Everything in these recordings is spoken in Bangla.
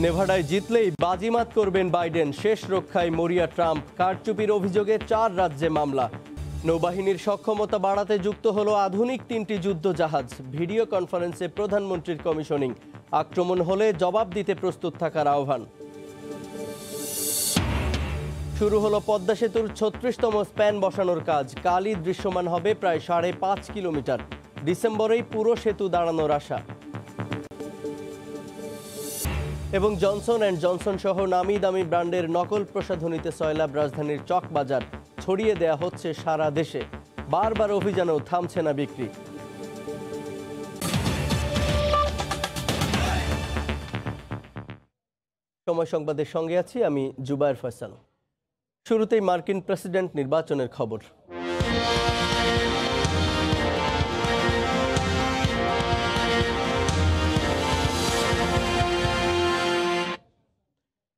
নেভাডায় জিতলেই বাজিমাত করবেন বাইডেন, শেষ রক্ষায় মরিয়া ট্রাম্প। কারচুপির অভিযোগে 4 রাজ্যে মামলা। নৌবাহিনীর সক্ষমতা বাড়াতে যুক্ত হলো আধুনিক 3টি যুদ্ধ জাহাজ। ভিডিও কনফারেন্সে প্রধানমন্ত্রীর কমিশনিং। আক্রমণ হলে জবাব দিতে প্রস্তুত থাকার আহ্বান। শুরু হলো পদ্মা সেতুর 36তম স্প্যান বসানোর কাজ। কালই দৃশ্যমান হবে প্রায় 5.5 কিলোমিটার। ডিসেম্বরেই পুরো সেতু দাঁড়ানোর আশা। এবং জনসন অ্যান্ড জনসন সহ নামি দামি ব্র্যান্ডের নকল প্রসাধনীতে সয়লাব রাজধানীর চকবাজার। ছড়িয়ে দেয়া হচ্ছে সারা দেশে। বারবার অভিযানেও থামছে না বিক্রি। সময় সংবাদের সঙ্গে আছি আমি জুবায়ের ফয়সাল। শুরুতেই মার্কিন প্রেসিডেন্ট নির্বাচনের খবর।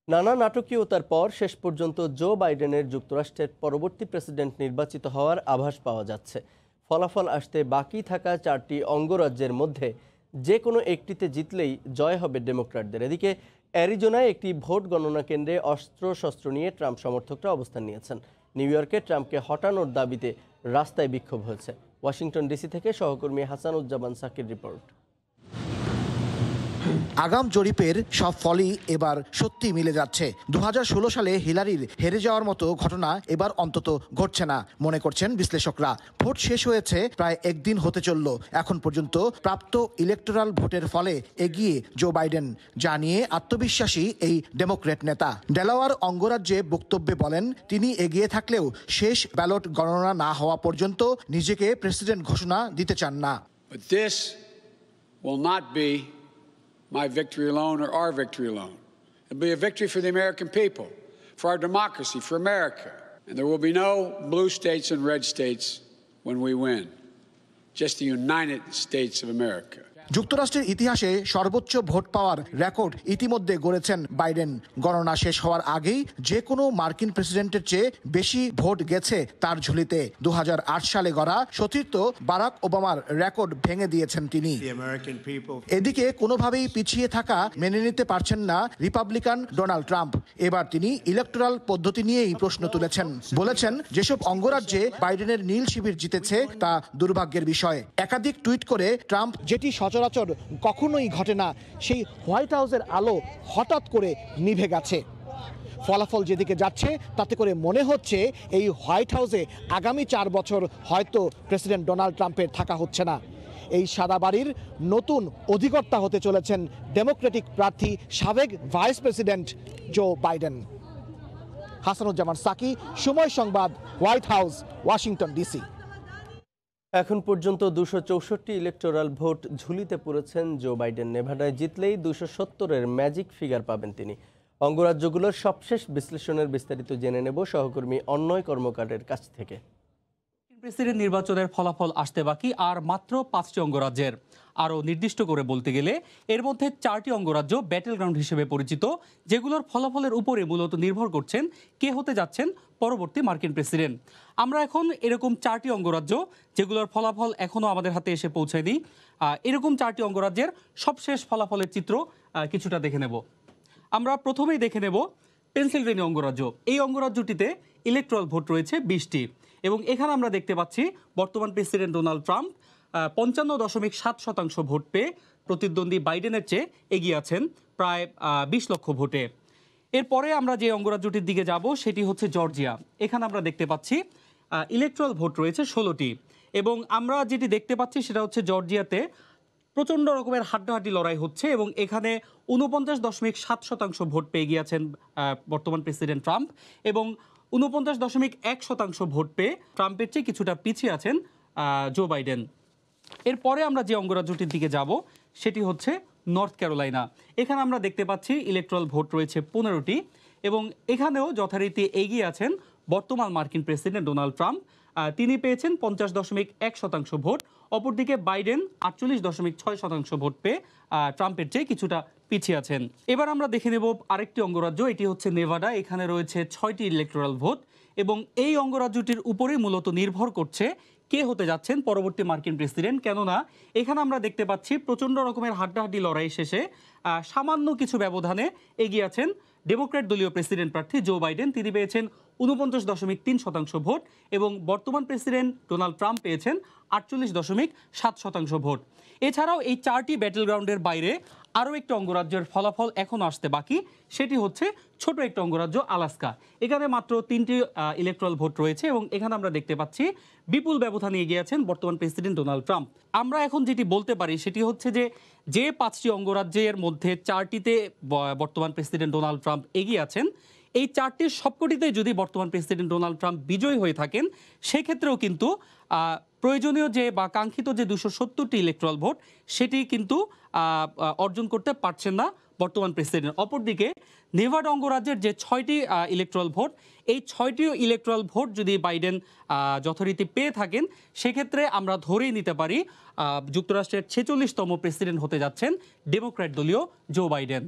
নানা নাটকীয়তার পর শেষ পর্যন্ত জো বাইডেনের যুক্তরাষ্ট্রের পরবর্তী প্রেসিডেন্ট নির্বাচিত হওয়ার আভাস পাওয়া যাচ্ছে। ফলাফল আসতে বাকি থাকা 4টি অঙ্গরাজ্যের মধ্যে যে কোনো একটিতে জিতলেই জয় হবে ডেমোক্র্যাটদের। এদিকে অ্যারিজোনায় একটি ভোট গণনা কেন্দ্রে অস্ত্রশস্ত্র নিয়ে ট্রাম্প সমর্থকরা অবস্থান নিয়েছেন। নিউ ইয়র্কে ট্রাম্পকে হটানোর দাবিতে রাস্তায় বিক্ষোভ হয়েছে। ওয়াশিংটন ডিসি থেকে সহকর্মী হাসানুজ্জামান সাকির রিপোর্ট। আগাম জরিপের সব ফলই এবার সত্যি মিলে যাচ্ছে। 2016 সালে হিলারির হেরে যাওয়ার মতো ঘটনা এবার অন্তত ঘটছে না মনে করছেন বিশ্লেষকরা। ভোট শেষ হয়েছে প্রায় একদিন হতে চলল। এখন পর্যন্ত প্রাপ্ত ইলেকটোরাল ভোটের ফলে এগিয়ে জো বাইডেন, যা নিয়ে আত্মবিশ্বাসী এই ডেমোক্র্যাট নেতা। ডেলাওয়ার অঙ্গরাজ্যে বক্তব্যে বলেন, তিনি এগিয়ে থাকলেও শেষ ব্যালট গণনা না হওয়া পর্যন্ত নিজেকে প্রেসিডেন্ট ঘোষণা দিতে চান না। My victory alone or our victory alone. It'll be a victory for the American people, for our democracy, for America. And there will be no blue states and red states when we win. Just the United States of America. যুক্তরাষ্ট্রের ইতিহাসে সর্বোচ্চ ভোট পাওয়ার রেকর্ড ইতিমধ্যে গড়েছেন বাইডেন। গণনা শেষ হওয়ার আগেই যে কোনো মার্কিন প্রেসিডেন্টের চেয়ে বেশি ভোট গেছে তার ঝুলিতে। 2008 সালে গড়া সতীর্থ বারাক ওবামার রেকর্ড ভেঙে দিয়েছেন তিনি। এদিকে কোনোভাবেই পিছিয়ে থাকা মেনে নিতে পারছেন না রিপাবলিকান ডোনাল্ড ট্রাম্প। এবার তিনি ইলেকটোরাল পদ্ধতি নিয়েই প্রশ্ন তুলেছেন। বলেছেন, যেসব অঙ্গরাজ্যে বাইডেনের নীল শিবির জিতেছে তা দুর্ভাগ্যের বিষয়। একাধিক টুইট করে ট্রাম্প, যেটি সচরাচর কখনোই ঘটে না, সেই হোয়াইট হাউসের আলো হঠাৎ করে নিভে গেছে। ফলাফল যেদিকে যাচ্ছে তাতে করে মনে হচ্ছে এই হোয়াইট হাউসে আগামী 4 বছর হয়তো প্রেসিডেন্ট ডোনাল্ড ট্রাম্পের থাকা হচ্ছে না। এই সাদা বাড়ির নতুন অধিকর্তা হতে চলেছেন ডেমোক্রেটিক প্রার্থী সাবেক vice president Joe Biden. Hasanuzzaman Saki, Somoy Sangbad, white house, Washington DC. এখন পর্যন্ত 264 ইলেকটোরাল ভোট ঝুলিতে পড়েছেন জো বাইডেন। নেভাডায় জিতলেই 270-এর ম্যাজিক ফিগার পাবেন তিনি। অঙ্গরাজ্যগুলোর সবশেষ বিশ্লেষণের বিস্তারিত জেনে নেব সহকর্মী অন্নয় কর্মকারের কাছ থেকে। প্রেসিডেন্ট নির্বাচনের ফলাফল আসতে বাকি আর মাত্র 5টি অঙ্গরাজ্যের। আরও নির্দিষ্ট করে বলতে গেলে এর মধ্যে 4টি অঙ্গরাজ্য ব্যাটেল গ্রাউন্ড হিসেবে পরিচিত, যেগুলোর ফলাফলের উপরে মূলত নির্ভর করছেন কে হতে যাচ্ছেন পরবর্তী মার্কিন প্রেসিডেন্ট। আমরা এখন এরকম 4টি অঙ্গরাজ্য যেগুলোর ফলাফল এখনও আমাদের হাতে এসে পৌঁছায়নি, এরকম 4টি অঙ্গরাজ্যের সবশেষ ফলাফলের চিত্র কিছুটা দেখে নেব। আমরা প্রথমেই দেখে নেব পেনসিলভেনিয়া অঙ্গরাজ্য। এই অঙ্গরাজ্যটিতে ইলেকট্রাল ভোট রয়েছে 20টি এবং এখানে আমরা দেখতে পাচ্ছি বর্তমান প্রেসিডেন্ট ডোনাল্ড ট্রাম্প 55.7% ভোট পেয়ে প্রতিদ্বন্দ্বী বাইডেনের চেয়ে এগিয়ে আছেন প্রায় 20 লক্ষ ভোটে। এরপরে আমরা যে অঙ্গরাজ্যটির দিকে যাব সেটি হচ্ছে জর্জিয়া। এখানে আমরা দেখতে পাচ্ছি ইলেকট্রাল ভোট রয়েছে 16টি এবং আমরা যেটি দেখতে পাচ্ছি সেটা হচ্ছে জর্জিয়াতে প্রচণ্ড রকমের হাড্ডাহাড্ডি লড়াই হচ্ছে এবং এখানে 49.7% ভোট পেয়ে গিয়েছেন বর্তমান প্রেসিডেন্ট ট্রাম্প এবং 49.1% ভোট পেয়ে ট্রাম্পের চেয়ে কিছুটা পিছিয়ে আছেন জো বাইডেন। এরপরে আমরা যে অঙ্গরাজ্যটির দিকে যাব সেটি হচ্ছে নর্থ ক্যারোলাইনা। এখানে আমরা দেখতে পাচ্ছি ইলেকট্রাল ভোট রয়েছে 15টি এবং এখানেও যথারীতি এগিয়ে আছেন বর্তমান মার্কিন প্রেসিডেন্ট ডোনাল্ড ট্রাম্প। তিনি পেয়েছেন 50.1% ভোট। অপরদিকে বাইডেন 48.6% ভোট পেয়ে ট্রাম্পের চেয়ে কিছুটা পিছিয়ে আছেন। এবার আমরা দেখে নেব আরেকটি অঙ্গরাজ্য, এটি হচ্ছে নেভাডা। এখানে রয়েছে 6টি ইলেকটোরাল ভোট এবং এই অঙ্গরাজ্যটির উপরেই মূলত নির্ভর করছে কে হতে যাচ্ছেন পরবর্তী মার্কিন প্রেসিডেন্ট। কেননা এখানে আমরা দেখতে পাচ্ছি প্রচণ্ড রকমের হাড্ডাহাড্ডি লড়াই শেষে সামান্য কিছু ব্যবধানে এগিয়ে আছেন ডেমোক্র্যাট দলীয় প্রেসিডেন্ট প্রার্থী জো বাইডেন। তিনি পেয়েছেন 49.3% ভোট এবং বর্তমান প্রেসিডেন্ট ডোনাল্ড ট্রাম্প পেয়েছেন 48.7% ভোট। এছাড়াও এই 4টি ব্যাটল গ্রাউন্ডের বাইরে আরও একটি অঙ্গরাজ্যের ফলাফল এখনও আসতে বাকি, সেটি হচ্ছে ছোট একটি অঙ্গরাজ্য আলাস্কা। এখানে মাত্র 3টি ইলেকট্রাল ভোট রয়েছে এবং এখানে আমরা দেখতে পাচ্ছি বিপুল ব্যবধানে এগিয়ে আছেন বর্তমান প্রেসিডেন্ট ডোনাল্ড ট্রাম্প। আমরা এখন যেটি বলতে পারি সেটি হচ্ছে যে 5টি অঙ্গরাজ্যের মধ্যে 4টিতে বর্তমান প্রেসিডেন্ট ডোনাল্ড ট্রাম্প এগিয়ে আছেন, এই 4টির সবকটিতে যদি বর্তমান প্রেসিডেন্ট ডোনাল্ড ট্রাম্প বিজয়ী হয়ে থাকেন, সেক্ষেত্রেও কিন্তু প্রয়োজনীয় বা কাঙ্ক্ষিত যে 270টি ইলেকট্রাল ভোট সেটি কিন্তু অর্জন করতে পারছেন না বর্তমান প্রেসিডেন্ট। অপরদিকে নেভাডা অঙ্গরাজ্যের যে 6টি ইলেকট্রাল ভোট, এই 6টি ইলেকট্রাল ভোট যদি বাইডেন যথারীতি পেয়ে থাকেন, সেক্ষেত্রে আমরা ধরেই নিতে পারি যুক্তরাষ্ট্রের 46তম প্রেসিডেন্ট হতে যাচ্ছেন ডেমোক্র্যাট দলীয় জো বাইডেন।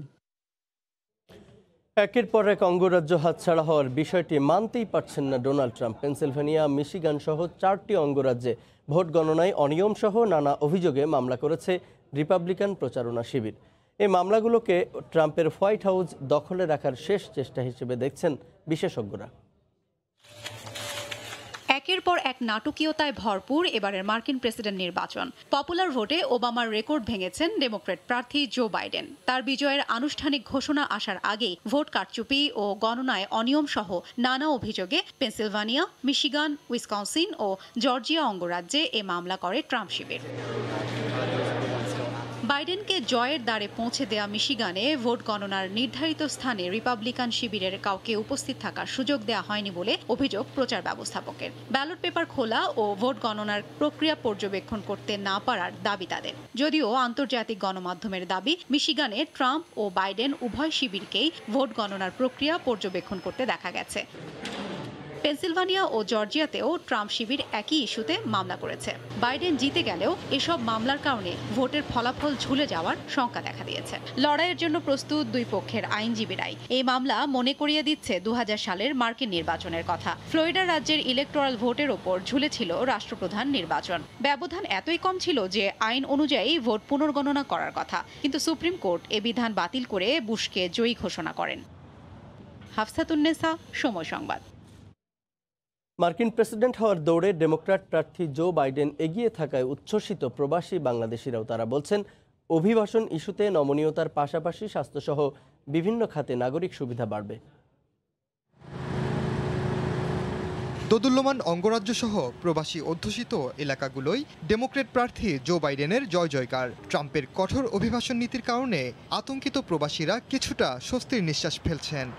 একের পর এক অঙ্গরাজ্য হাতছাড়া হওয়ার বিষয়টি মানতেই পারছেন না ডোনাল্ড ট্রাম্প। পেনসিলভেনিয়া, মিশিগান সহ 4টি অঙ্গরাজ্যে ভোট গণনায় অনিয়ম সহ নানা অভিযোগে মামলা করেছে রিপাবলিকান প্রচারণা শিবির। এই মামলাগুলোকে ট্রাম্পের হোয়াইট হাউস দখলে রাখার শেষ চেষ্টা হিসেবে দেখছেন বিশেষজ্ঞরা। একের পর এক নাটকীয়তায় ভরপুর এবারের মার্কিন প্রেসিডেন্ট নির্বাচন। পপুলার ভোটে ওবামার রেকর্ড ভেঙেছেন ডেমোক্র্যাট প্রার্থী জো বাইডেন। তার বিজয়ের আনুষ্ঠানিক ঘোষণা আসার আগেই ভোট কারচুপি ও গণনায় অনিয়ম সহ নানা অভিযোগে পেনসিলভানিয়া, মিশিগান, উইসকনসিন ও জর্জিয়া অঙ্গরাজ্যে এ মামলা করে ট্রাম্প শিবির। বাইডেনকে জয়ের দ্বারে পৌঁছে দেয়া মিশিগানে ভোট গণনার নির্ধারিত স্থানে রিপাবলিকান শিবিরের কাউকে উপস্থিত থাকার সুযোগ দেওয়া হয়নি বলে অভিযোগ প্রচার ব্যবস্থাপকের। ব্যালট পেপার খোলা ও ভোট গণনার প্রক্রিয়া পর্যবেক্ষণ করতে না পারার দাবি তাদের। যদিও আন্তর্জাতিক গণমাধ্যমের দাবি, মিশিগানে ট্রাম্প ও বাইডেন উভয় শিবিরকেই ভোট গণনার প্রক্রিয়া পর্যবেক্ষণ করতে দেখা গেছে। পেনসিলভানিয়া ও জর্জিয়াতেও ট্রাম্প শিবির একই ইস্যুতে মামলা করেছে। বাইডেন জিতে গেলেও এসব মামলার কারণে ভোটের ফলাফল ঝুলে যাওয়ার শঙ্কা দেখা দিয়েছে। লড়াইয়ের জন্য প্রস্তুত দুই পক্ষের আইনজীবীরাই। এই মামলা মনে করিয়ে দিচ্ছে 2000 সালের মার্কিন নির্বাচনের কথা। ফ্লোরিডা রাজ্যের ইলেকটোরাল ভোটের ওপর ঝুলেছিল রাষ্ট্রপ্রধান নির্বাচন। ব্যবধান এতই কম ছিল যে আইন অনুযায়ী ভোট পুনর্গণনা করার কথা, কিন্তু সুপ্রিম কোর্ট এ বিধান বাতিল করে বুশকে জয়ী ঘোষণা করেন। হাফসাতুন্নেসা, সময় সংবাদ। মার্কিন প্রেসিডেন্ট হওয়ার দৌড়ে ডেমোক্র্যাট প্রার্থী জো বাইডেন এগিয়ে থাকায় উচ্ছ্বসিত প্রবাসী বাংলাদেশিরাও। তারা বলছেন, অভিবাসন ইস্যুতে নমনীয়তার পাশাপাশি স্বাস্থ্যসহ বিভিন্ন খাতে নাগরিক সুবিধা বাড়বে। দোদুল্যমান অঙ্গরাজ্য সহ প্রবাসী অধ্যুষিত এলাকাগুলোই ডেমোক্র্যাট প্রার্থী জো বাইডেনের জয় জয়কার। ট্রাম্পের কঠোর অভিবাসন নীতির কারণে আতঙ্কিত প্রবাসীরা কিছুটা স্বস্তির নিঃশ্বাস ফেলছেন।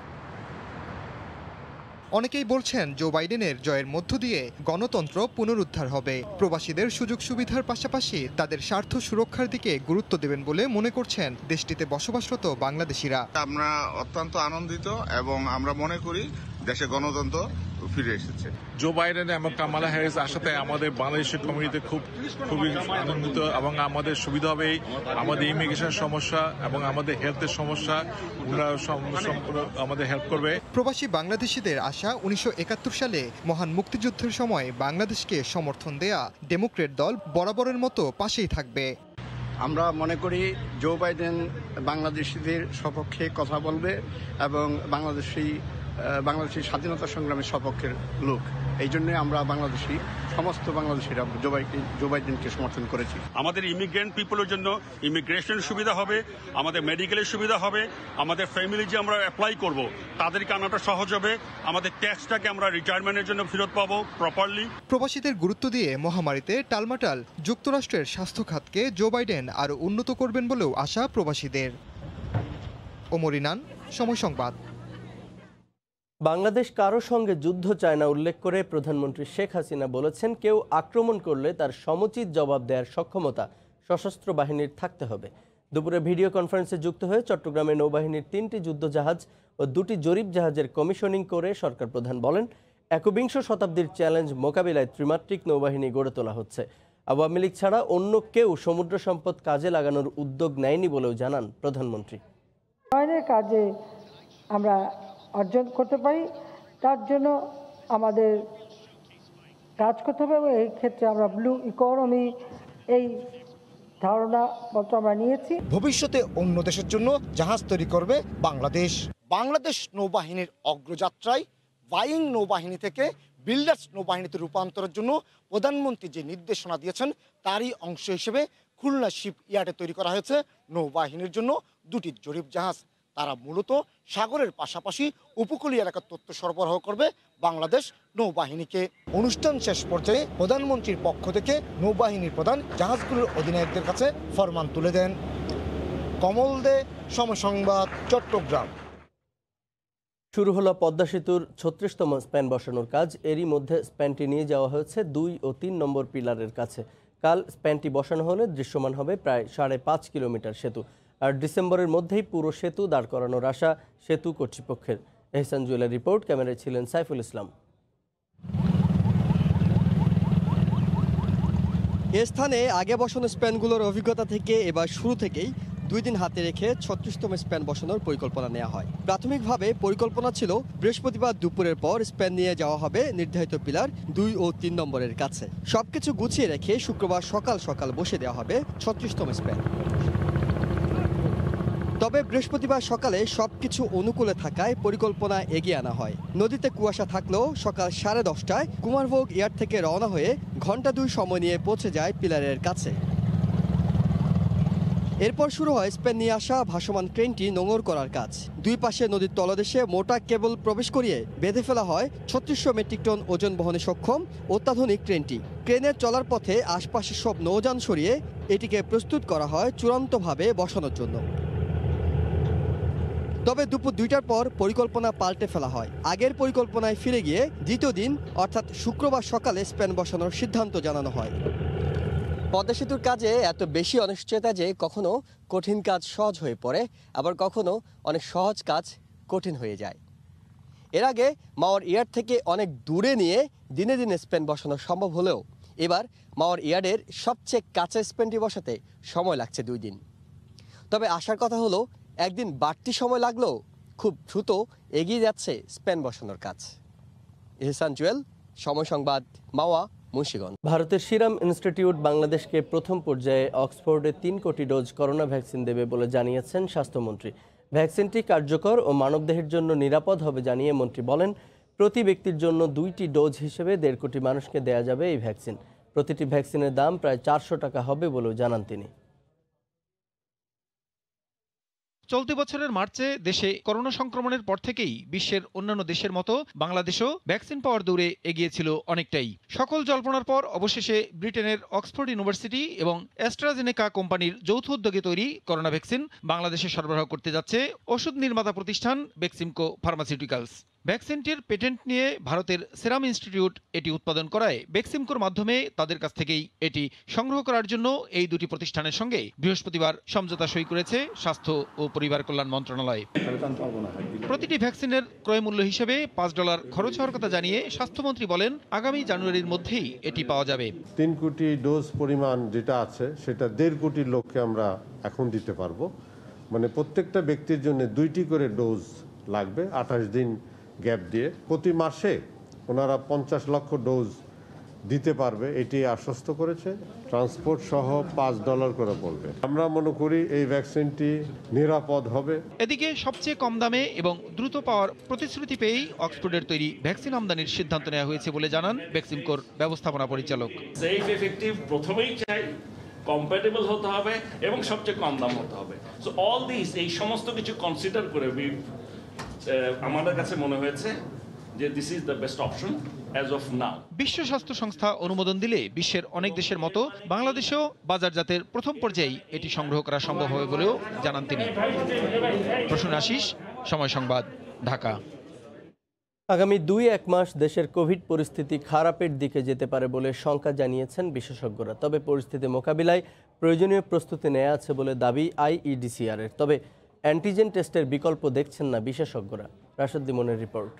অনেকেই বলছেন জো বাইডেনের জয়ের মধ্য দিয়ে গণতন্ত্র পুনরুদ্ধার হবে। প্রবাসীদের সুযোগ সুবিধার পাশাপাশি তাদের স্বার্থ সুরক্ষার দিকে গুরুত্ব দেবেন বলে মনে করছেন দেশটিতে বসবাসরত বাংলাদেশিরা। আমরা অত্যন্ত আনন্দিত এবং আমরা মনে করি দেশে গণতন্ত্র ফিরে এসেছে। জো বাইডেন এবং কামালা হ্যারিস আসাতে আমাদের বাংলাদেশের কমিউনিটি খুবই আনন্দিত এবং আমাদের সুবিধা হবে। আমাদের ইমিগ্রেশন সমস্যা এবং আমাদের হেলথের সমস্যা আমাদের হেল্প করবে। প্রবাসী বাংলাদেশিদের আশা 1971 সালে মহান মুক্তিযুদ্ধের সময় বাংলাদেশকে সমর্থন দেয়া ডেমোক্র্যাট দল বরাবরের মতো পাশেই থাকবে। আমরা মনে করি জো বাইডেন বাংলাদেশিদের সপক্ষে কথা বলবে এবং বাংলাদেশি স্বাধীনতা সংগ্রামের সপক্ষের লোক। এই জন্য আমরা সমস্ত বাংলাদেশিরা জো বাইডেনকে সমর্থন করেছি। আমাদের ইমিগ্রেন্ট পিপলের জন্য ইমিগ্রেশন সুবিধা হবে, আমাদের মেডিকেলের সুবিধা হবে, আমাদের ফ্যামিলি যে আমরা অ্যাপ্লাই করব তাদেরকে আনাটা সহজ হবে, আমাদের ট্যাক্সটাকে আমরা রিটায়ারমেন্টের জন্য ফেরত পাবো প্রপারলি। প্রবাসীদের গুরুত্ব দিয়ে মহামারীতে টালমাটাল যুক্তরাষ্ট্রের স্বাস্থ্য খাতকে জো বাইডেন আরও উন্নত করবেন বলেও আশা প্রবাসীদের। ওমর ইনান, সময় সংবাদ। বাংলাদেশ কারো সঙ্গে যুদ্ধ চায় না উল্লেখ করে প্রধানমন্ত্রী শেখ হাসিনা বলেছেন, কেউ আক্রমণ করলে তার সমুচিত জবাব দেওয়ার সক্ষমতা সশস্ত্র বাহিনীর থাকতে হবে। দুপুরে ভিডিও কনফারেন্সে যুক্ত হয়ে চট্টগ্রামে নৌবাহিনীর 3টি যুদ্ধজাহাজ ও 2টি জরিপ জাহাজের কমিশনিং করে সরকার প্রধান বলেন, 21 শতাব্দীর চ্যালেঞ্জ মোকাবিলায় ত্রিমাত্রিক নৌবাহিনী গড়ে তোলা হচ্ছে। আওয়ামী লীগ ছাড়া অন্য কেউ সমুদ্র সম্পদ কাজে লাগানোর উদ্যোগ নেয়নি বলেও জানান প্রধানমন্ত্রী। কাজে আমরা অর্জন করতে পারি, তার জন্য আমাদের কাজ করতে হবে এবং এই ক্ষেত্রে আমরা ব্লু ইকোনমি এই ধারণা আমরা নিয়েছি। ভবিষ্যতে অন্য দেশের জন্য জাহাজ তৈরি করবে বাংলাদেশ। বাংলাদেশ নৌবাহিনীর অগ্রযাত্রায় বাইং নৌবাহিনী থেকে বিল্ডার্স নৌবাহিনীতে রূপান্তরের জন্য প্রধানমন্ত্রী যে নির্দেশনা দিয়েছেন তারই অংশ হিসেবে খুলনা শিপ ইয়ার্ডে তৈরি করা হয়েছে নৌবাহিনীর জন্য দুটি জরিপ জাহাজ। তারা মূলত সাগরের পাশাপাশি উপকূলীয় এলাকার তথ্য সরবরাহ করবে বাংলাদেশ নৌবাহিনীকে। অনুষ্ঠান শেষ পর্যায়ে প্রধানমন্ত্রীর পক্ষ থেকে নৌবাহিনীর প্রধান জাহাজগুলোর অধিনায়কদের কাছে ফরমান তুলে দেন। কমল দে, সময় সংবাদ, চট্টগ্রাম। শুরু হলো পদ্মা সেতুর 36তম স্প্যান বসানোর কাজ। এরই মধ্যে স্প্যানটি নিয়ে যাওয়া হয়েছে 2 ও 3 নম্বর পিলারের কাছে। কাল স্প্যানটি বসানো হলে দৃশ্যমান হবে প্রায় 5.5 কিলোমিটার সেতু। আর ডিসেম্বরের মধ্যেই পুরো সেতু দাঁড় করানোর আশা সেতু কর্তৃপক্ষের। এহসান জুয়েলের রিপোর্ট, ক্যামেরায় ছিলেন সাইফুল ইসলাম। এ স্থানে আগে বসানো স্প্যানগুলোর অভিজ্ঞতা থেকে এবার শুরু থেকেই 2 দিন হাতে রেখে 36তম স্প্যান বসানোর পরিকল্পনা নেওয়া হয়। প্রাথমিকভাবে পরিকল্পনা ছিল বৃহস্পতিবার দুপুরের পর স্প্যান নিয়ে যাওয়া হবে নির্ধারিত পিলার 2 ও 3 নম্বরের কাছে। সবকিছু গুছিয়ে রেখে শুক্রবার সকাল সকাল বসে দেওয়া হবে 36তম স্প্যান। তবে বৃহস্পতিবার সকালে সবকিছু অনুকূলে থাকায় পরিকল্পনা এগিয়ে আনা হয়। নদীতে কুয়াশা থাকলেও সকাল 10:30টায় কুমারভোগ ইয়ার্ড থেকে রওনা হয়ে ঘন্টা 2 সময় নিয়ে পৌঁছে যায় পিলারের কাছে। এরপর শুরু হয় স্পেন নিয়ে আসা ভাসমান ট্রেনটি নোঙর করার কাজ। 2 পাশে নদীর তলদেশে মোটা কেবল প্রবেশ করিয়ে বেঁধে ফেলা হয় 3600 মেট্রিক টন ওজন বহনে সক্ষম অত্যাধুনিক ট্রেনটি। ট্রেনের চলার পথে আশপাশের সব নৌযান সরিয়ে এটিকে প্রস্তুত করা হয় চূড়ান্তভাবে বসানোর জন্য। তবে দুপুর 2টার পর পরিকল্পনা পাল্টে ফেলা হয়। আগের পরিকল্পনায় ফিরে গিয়ে দ্বিতীয় দিন অর্থাৎ শুক্রবার সকালে স্প্যান বসানোর সিদ্ধান্ত জানানো হয়। পদ্মা সেতুর কাজে এত বেশি অনিশ্চয়তা যে কখনো কঠিন কাজ সহজ হয়ে পড়ে, আবার কখনো অনেক সহজ কাজ কঠিন হয়ে যায়। এর আগে মাওয়ার ইয়ার্ড থেকে অনেক দূরে নিয়ে দিনে দিনে স্প্যান বসানো সম্ভব হলেও এবার মাওয়ার ইয়ার্ডের সবচেয়ে কাছে স্প্যানটি বসাতে সময় লাগছে 2 দিন। তবে আসার কথা হলো একদিন বাড়তি সময় লাগলেও খুব দ্রুত এগিয়ে যাচ্ছে স্প্যান বসানোর কাজ। এহসান জুয়েল, সময় সংবাদ, মাওয়া, মুন্সিগঞ্জ। ভারতের সিরাম ইনস্টিটিউট বাংলাদেশকে প্রথম পর্যায়ে অক্সফোর্ডে 3 কোটি ডোজ করোনা ভ্যাকসিন দেবে বলে জানিয়েছেন স্বাস্থ্যমন্ত্রী। ভ্যাকসিনটি কার্যকর ও মানবদেহের জন্য নিরাপদ হবে জানিয়ে মন্ত্রী বলেন, প্রতি ব্যক্তির জন্য 2টি ডোজ হিসেবে 1.5 কোটি মানুষকে দেয়া যাবে এই ভ্যাকসিন। প্রতিটি ভ্যাকসিনের দাম প্রায় 400 টাকা হবে বলেও জানান তিনি। চলতি বছরের মার্চে দেশে করোনা সংক্রমণের পর থেকেই বিশ্বের অন্যান্য দেশের মতো বাংলাদেশও ভ্যাকসিন পাওয়ার দৌড়ে এগিয়েছিল অনেকটাই। সকল জল্পনার পর অবশেষে ব্রিটেনের অক্সফোর্ড ইউনিভার্সিটি এবং অ্যাস্ট্রাজেনেকা কোম্পানির যৌথ উদ্যোগে তৈরি করোনা ভ্যাকসিন বাংলাদেশে সরবরাহ করতে যাচ্ছে ওষুধ নির্মাতা প্রতিষ্ঠান বেক্সিমকো ফার্মাসিউটিক্যালস। ভ্যাকসিনটির পেটেন্ট নিয়ে ভারতের সেরাম ইনস্টিটিউট এটি উৎপাদন করায় বেক্সিমকোর মাধ্যমে তাদের কাছ থেকেই এটি সংগ্রহ করার জন্য এই দুটি প্রতিষ্ঠানের সঙ্গে বৃহস্পতিবার সমঝোতা সই করেছে স্বাস্থ্য ও পরিবার কল্যাণ মন্ত্রণালয়। প্রতিটি ভ্যাকসিনের ক্রয় মূল্য হিসেবে $5 খরচ হওয়ার কথা জানিয়ে স্বাস্থ্যমন্ত্রী বলেন, আগামী জানুয়ারির মধ্যেই এটি পাওয়া যাবে। 3 কোটি ডোজ পরিমাণ যেটা আছে সেটা 1.5 কোটি লোককে আমরা এখন দিতে পারবো। মানে প্রত্যেকটা ব্যক্তির জন্য 2টি করে ডোজ লাগবে 28 দিন গ্যাপ দিয়ে। প্রতি মাসে ওনারা 50 লক্ষ ডোজ দিতে পারবে এটি আশ্বস্ত করেছে। ট্রান্সপোর্ট সহ $5 করে পড়বে। আমরা মনে করি এই ভ্যাকসিনটি নিরাপদ হবে। এদিকে সবচেয়ে কম দামে এবং দ্রুত পাওয়ার প্রতিশ্রুতি পেয়েই অক্সফোর্ডের তৈরি ভ্যাকসিন আমদানির সিদ্ধান্ত নেওয়া হয়েছে বলে জানান বেক্সিমকোর ব্যবস্থাপনা পরিচালক। সেফ এফেক্টিভ প্রথমেই চাই, কম্প্যাটেবল হতে হবে এবং সবচেয়ে কম দাম হতে হবে। সো অল দিস, এই সমস্ত কিছু কনসিডার করে আমাদের কাছে মনে হয়েছে যে this is the best option as of now. বিশ্ব স্বাস্থ্য সংস্থা অনুমোদন দিলে বিশ্বের অনেক দেশের মতো বাংলাদেশেও বাজারজাতের প্রথম পর্যায়ে এটি সংগ্রহ করা সম্ভব হবে বলেও জানান তিনি। প্রসূন আশিস, সময় সংবাদ, ঢাকা। আগামী 2-1 মাস দেশের কোভিড পরিস্থিতি খারাপের দিকে যেতে পারে বলে শঙ্কা জানিয়েছেন বিশেষজ্ঞরা। তবে পরিস্থিতি মোকাবিলায় প্রয়োজনীয় প্রস্তুতি নেওয়া আছে বলে দাবি IEDCR-এর। তবে অ্যান্টিজেন টেস্টের বিকল্প দেখছেন না বিশেষজ্ঞরা। রাশেদ দিমনের রিপোর্ট।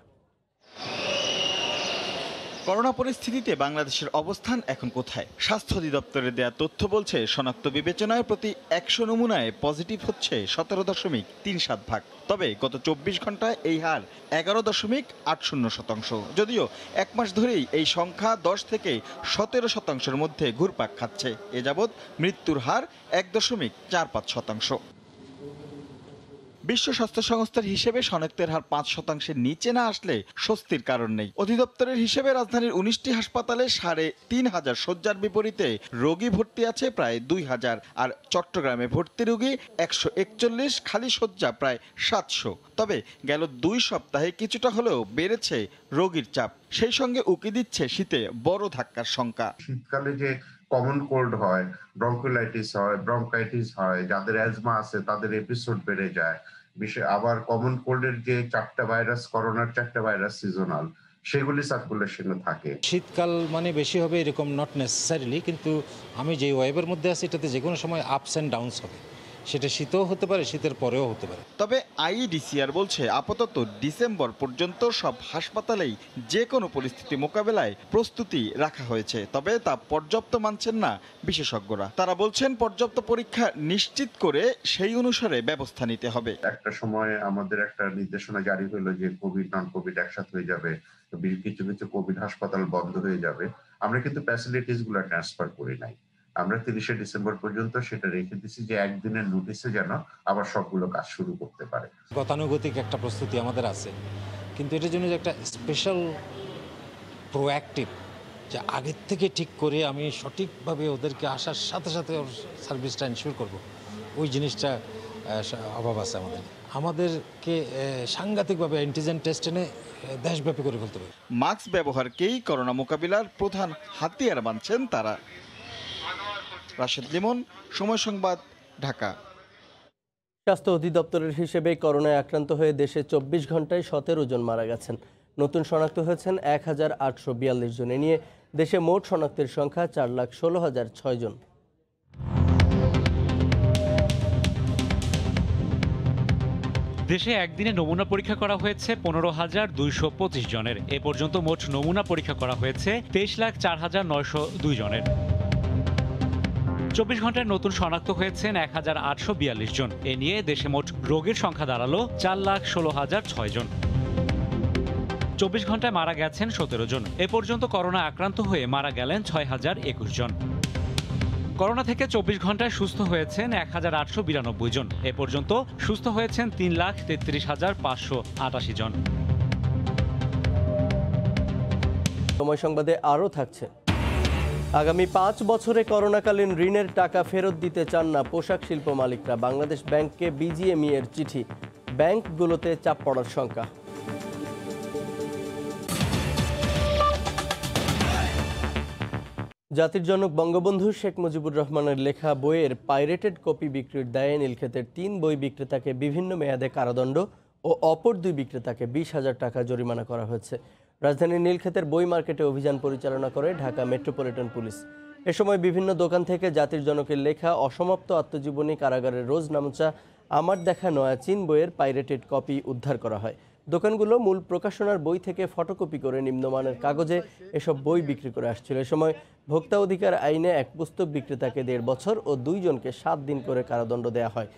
করোনা পরিস্থিতিতে বাংলাদেশের অবস্থান এখন কোথায়? স্বাস্থ্য অধিদপ্তরের দেয়া তথ্য বলছে শনাক্ত বিবেচনায় প্রতি 100 নমুনায় পজিটিভ হচ্ছে 17.37%। তবে গত 24 ঘন্টায় এই হার 11.80%। যদিও এক মাস ধরেই এই সংখ্যা 10 থেকে 17%-এর মধ্যে ঘুরপাক খাচ্ছে। এ যাবৎ মৃত্যুর হার 1.45%। বিশ্ব স্বাস্থ্য সংস্থার হিসেবে শনাক্তের হার 5%-এর নিচে না আসলে স্বস্তির কারণ নেই। অধিদপ্তরের হিসেবে রাজধানীর 19টি হাসপাতালে 3,500 শয্যার বিপরীতে রোগী ভর্তি আছে প্রায় 2,000, আর চট্টগ্রামে ভর্তি রোগী 141, খালি শয্যা প্রায় 700। তবে গেল 2 সপ্তাহে কিছুটা হলেও বেড়েছে রোগীর চাপ। সেই সঙ্গে উকি দিচ্ছে শীতে বড় ধাক্কার শঙ্কা। শীতকালে যে কমন কোল্ড হয়, ব্রঙ্কোলাইটিস হয়, ব্রঙ্কাইটিস হয়, যাদের অ্যাজমা আছে তাদের এপিসোড বেড়ে যায়। আবার কমন কোল্ডের যে 4টা ভাইরাস, করোনার 4টা ভাইরাস সিজনাল, সেগুলি সার্কুলেশনে থাকে। শীতকাল মানে বেশি হবে এরকম নট নেসেসারিলি, কিন্তু আমি যে ওয়েভের মধ্যে আছি এটাতে যে কোনো সময় আপস অ্যান্ড ডাউনস হবে। সেটা শীতও হতে পারে, শীতের পরেও হতে পারে। তবে আইইডিসিআর বলছে আপাতত ডিসেম্বর পর্যন্ত সব হাসপাতালেই যে কোনো পরিস্থিতি মোকাবেলায় প্রস্তুতি রাখা হয়েছে। তবে তা পর্যাপ্ত মানছেন না বিশেষজ্ঞরা। তারা বলছেন পর্যাপ্ত পরীক্ষা নিশ্চিত করে সেই অনুসারে ব্যবস্থা নিতে হবে। একটা সময় আমাদের একটা নির্দেশনা জারি হলো যে কোভিড নন কোভিড একসাথে হয়ে যাবে, কিছু কিছু কোভিড হাসপাতাল বন্ধ হয়ে যাবে। আমরা কিন্তু ফ্যাসিলিটিস গুলো ট্রান্সফার করি নাই। আমরা 30শে ডিসেম্বর পর্যন্ত সেটা রেখে দিচ্ছি যে একদিনের নোটিশে যেন আবার সবগুলো কাজ শুরু করতে পারে। গতানুগতিক একটা প্রস্তুতি আমাদের আছে, কিন্তু এটার জন্য যে একটা স্পেশাল প্রোঅ্যাক্টিভ, যে আগের থেকে ঠিক করে আমি সঠিকভাবে ওদেরকে আসার সাথে সাথে সার্ভিসটা এনশিওর করব, ওই জিনিসটা অভাব আছে আমাদেরকে সাংঘাতিকভাবে অ্যান্টিজেন টেস্ট এনে দেশব্যাপী করে ফেলতে হবে। মাস্ক ব্যবহারকেই করোনা মোকাবিলার প্রধান হাতিয়ার মানছেন তারা। রাশেদ লিমন, সময় সংবাদ, ঢাকা। স্বাস্থ্য অধিদপ্তরের হিসেবে করোনায় আক্রান্ত হয়ে দেশে 24 ঘন্টায় 17 জন মারা গেছেন। নতুন শনাক্ত হয়েছেন 1,842 জন। এ নিয়ে দেশে মোট শনাক্তের সংখ্যা 4,16,006 জন। দেশে একদিনে নমুনা পরীক্ষা করা হয়েছে 15,225 জনের। এ পর্যন্ত মোট নমুনা পরীক্ষা করা হয়েছে 23,04,902 জনের। 24 ঘন্টায় নতুন শনাক্ত হয়েছেন 1,842 জন। এ নিয়ে দেশে মোট রোগীর সংখ্যা দাঁড়ালো 4,16,006 জন। 24 ঘন্টায় মারা গেছেন 17 জন। এ পর্যন্ত করোনা আক্রান্ত হয়ে মারা গেলেন 6,021 জন। করোনা থেকে 24 ঘন্টায় সুস্থ হয়েছেন 1,892 জন। এ পর্যন্ত সুস্থ হয়েছেন 3,33,588 জন। সময় সংবাদে আরও থাকছে। আগামী 5 বছরে করোনাকালীন ঋণের টাকা ফেরত দিতে চান না পোশাক শিল্প মালিকরা। বাংলাদেশ ব্যাংককে বিজিএমইএ এর চিঠি। ব্যাংকগুলোতে চাপ পড়ার শঙ্কা। জাতির জনক বঙ্গবন্ধু শেখ মুজিবুর রহমানের লেখা বইয়ের পাইরেটেড কপি বিক্রির দায়ে নীলক্ষেতের 3 বই বিক্রেতাকে বিভিন্ন মেয়াদে কারাদণ্ড ও অপর 2 বিক্রেতাকে 20,000 টাকা জরিমানা করা হয়েছে। রাজধানীর নীলক্ষেতের বই মার্কেটে অভিযান পরিচালনা করে ঢাকা মেট্রোপলিটন পুলিশ। এ সময় বিভিন্ন দোকান থেকে জাতির জনকের লেখা অসমাপ্ত আত্মজীবনী, কারাগারের রোজ নামচা, আমার দেখা নয়া চীন বইয়ের পাইরেটেড কপি উদ্ধার করা হয়। দোকানগুলো মূল প্রকাশনার বই থেকে ফটোকপি করে নিম্নমানের কাগজে এসব বই বিক্রি করে আসছিল। এ সময় ভোক্তা অধিকার আইনে এক পুস্তক বিক্রেতাকে 1.5 বছর ও 2 জনকে 7 দিন করে কারাদণ্ড দেওয়া হয়।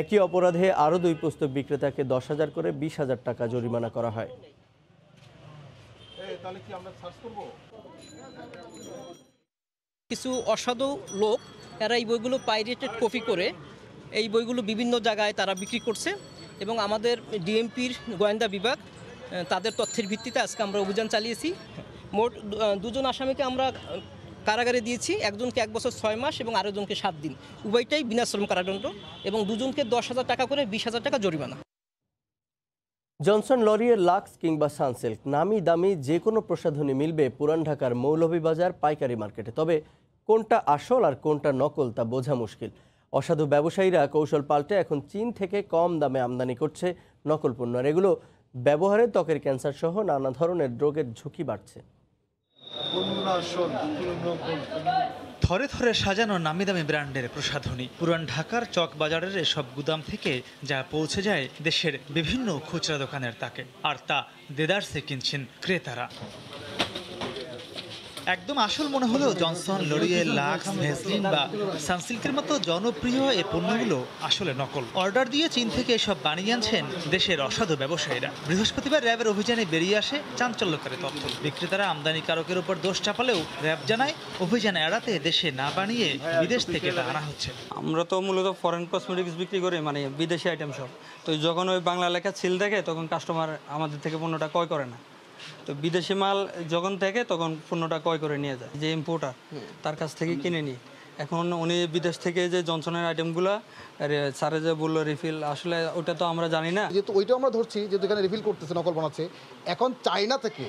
একই অপরাধে আরও 2 পুস্তক বিক্রেতাকে 10,000 করে 20,000 টাকা জরিমানা করা হয়। কিছু অসাধু লোক এরা এই বইগুলো পাইরেটেড কপি করে এই বইগুলো বিভিন্ন জায়গায় তারা বিক্রি করছে এবং আমাদের ডিএমপির গোয়েন্দা বিভাগ তাদের তথ্যের ভিত্তিতে আজকে আমরা অভিযান চালিয়েছি। মোট 2 জন আসামিকে আমরা কারাগারে দিয়েছি, একজনকে 1 বছর 6 মাস এবং আরেকজনকে 7 দিন, উভয়টাই বিনাশ্রম কারাদণ্ড এবং 2 জনকে 10,000 টাকা করে 20,000 টাকা জরিমানা। জনসন লরিয়ের লাক্স কিংবা সানসিল্ক, নামি দামি যে কোনো প্রসাধনী মিলবে পুরান ঢাকার মৌলভীবাজার পাইকারি মার্কেটে। তবে কোনটা আসল আর কোনটা নকল তা বোঝা মুশকিল। অসাধু ব্যবসায়ীরা কৌশল পাল্টে এখন চীন থেকে কম দামে আমদানি করছে নকল পণ্য, আর এগুলো ব্যবহারে ত্বকের ক্যান্সার সহ নানা ধরনের রোগের ঝুঁকি বাড়ছে। থরে থরে সাজানো নামি দামি ব্র্যান্ডের প্রসাধনী পুরান ঢাকার চক বাজারের এসব গুদাম থেকে যা পৌঁছে যায় দেশের বিভিন্ন খুচরা দোকানের তাকে, আর তা দেদারসে কিনছেন ক্রেতারা। একদম আসল মনে হলেও জনসন, লরিয়েল, লাক্স, ভ্যাসলিন বা সানসিল্কের মতো জনপ্রিয় এই পণ্যগুলো আসলে নকল। অর্ডার দিয়ে চীন থেকে এসব বানিয়ে আনছেন দেশের অসাধু ব্যবসায়ীরা। বৃহস্পতিবার র্যাবের অভিযানে বেরিয়ে আসে চাঞ্চল্যকারী তথ্য। বিক্রেতারা আমদানিকারকের উপর দোষ চাপালেও র্যাব জানায় অভিযান এড়াতে দেশে না বানিয়ে বিদেশ থেকে তা আনা হচ্ছে। আমরা তো মূলত ফরেন কসমেটিক্স বিক্রি করি, মানে বিদেশি আইটেম সব। তো যখন ওই বাংলা লেখা সিল দেখে তখন কাস্টমার আমাদের থেকে পণ্যটা ক্রয় করে না। তো বিদেশি মাল যখন থেকে তখন পণ্যটা ক্রয় করে নিয়ে যায় যে ইম্পোর্টার, তার কাছ থেকে কিনে নিই। এখন উনি বিদেশ থেকে যে জনসনের আইটেমগুলো স্যারে যে বললো রিফিল, আসলে ওটা তো আমরা জানি না। যেহেতু ওইটা আমরা ধরছি যেহেতু এখানে রিফিল করতেছে, নকল বানাচ্ছে, এখন চায়না থেকে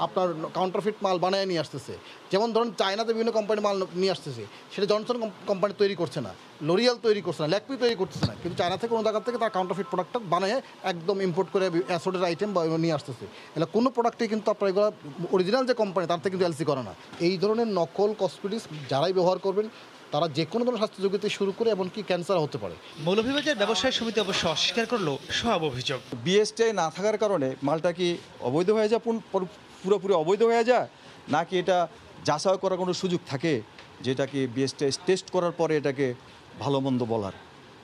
আপনার কাউন্টারফিট মাল বানায় নিয়ে আসতেছে। যেমন ধরুন চায়নাতে বিভিন্ন কোম্পানি মাল নিয়ে আসতেছে, সেটা জনসন কোম্পানি তৈরি করছে না, লরিয়াল তৈরি করছে না, ল্যাকমি তৈরি করছে না, কিন্তু চায়না থেকে কোনো জায়গা থেকে তার কাউন্টারফিট প্রোডাক্টটা বানিয়ে একদম ইম্পোর্ট করে অ্যাসোর্টেড আইটেম নিয়ে আসতেছে। এগুলো কোনো প্রোডাক্টে কিন্তু আপনার এগুলো অরিজিনাল যে কোম্পানি তার থেকে কিন্তু এলসি করে না। এই ধরনের নকল কসমেটিক্স যারাই ব্যবহার করবেন তারা যে কোনো ধরনের স্বাস্থ্য ঝুঁকিতে শুরু করে এমনকি ক্যান্সার হতে পারে। মৌলভীবাজার ব্যবসায়ী সমিতি অবশ্য অস্বীকার করলো সব অভিযোগ। বিএসটিআই না থাকার কারণে মালটা কি অবৈধ হয়ে যায়, পুরোপুরি অবৈধ হয়ে যায়, নাকি এটা যাচাই করার কোনো সুযোগ থাকে যেটাকে বিএসটিআই টেস্ট করার পরে এটাকে ভালো মন্দ বলার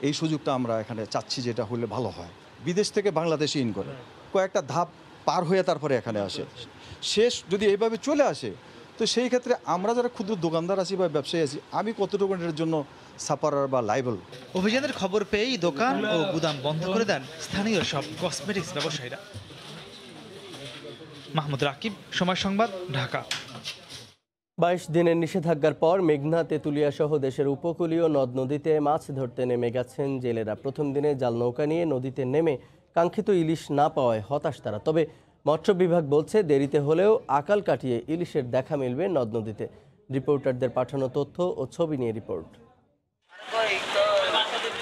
এই সুযোগটা আমরা এখানে চাচ্ছি, যেটা হলে ভালো হয়। বিদেশ থেকে বাংলাদেশে ইন করে কয়েকটা ধাপ পার হয়ে তারপরে এখানে আসে, শেষ যদি এইভাবে চলে আসে তো সেই ক্ষেত্রে আমরা যারা ক্ষুদ্র দোকানদার আছি বা ব্যবসায়ী আছি, আমি কতটুকু এর জন্য সাপারার বা লাইবল। অভিযানের খবর পেয়েই দোকান ও গুদাম বন্ধ করে দেন স্থানীয় সব কসমেটিক্স ব্যবসায়ীরা। মাহমুদ রাকিব, সময় সংবাদ, ঢাকা। 22 দিনের নিষেধাজ্ঞার পর মেঘনা, তেঁতুলিয়া সহ দেশের উপকূলীয় নদ নদীতে মাছ ধরতে নেমে গেছেন জেলেরা। প্রথম দিনে জাল নৌকা নিয়ে নদীতে নেমে কাঙ্ক্ষিত ইলিশ না পাওয়ায় হতাশ তারা। তবে মৎস্য বিভাগ বলছে দেরিতে হলেও আকাল কাটিয়ে ইলিশের দেখা মিলবে নদ নদীতে। রিপোর্টারদের পাঠানো তথ্য ও ছবি নিয়ে রিপোর্ট।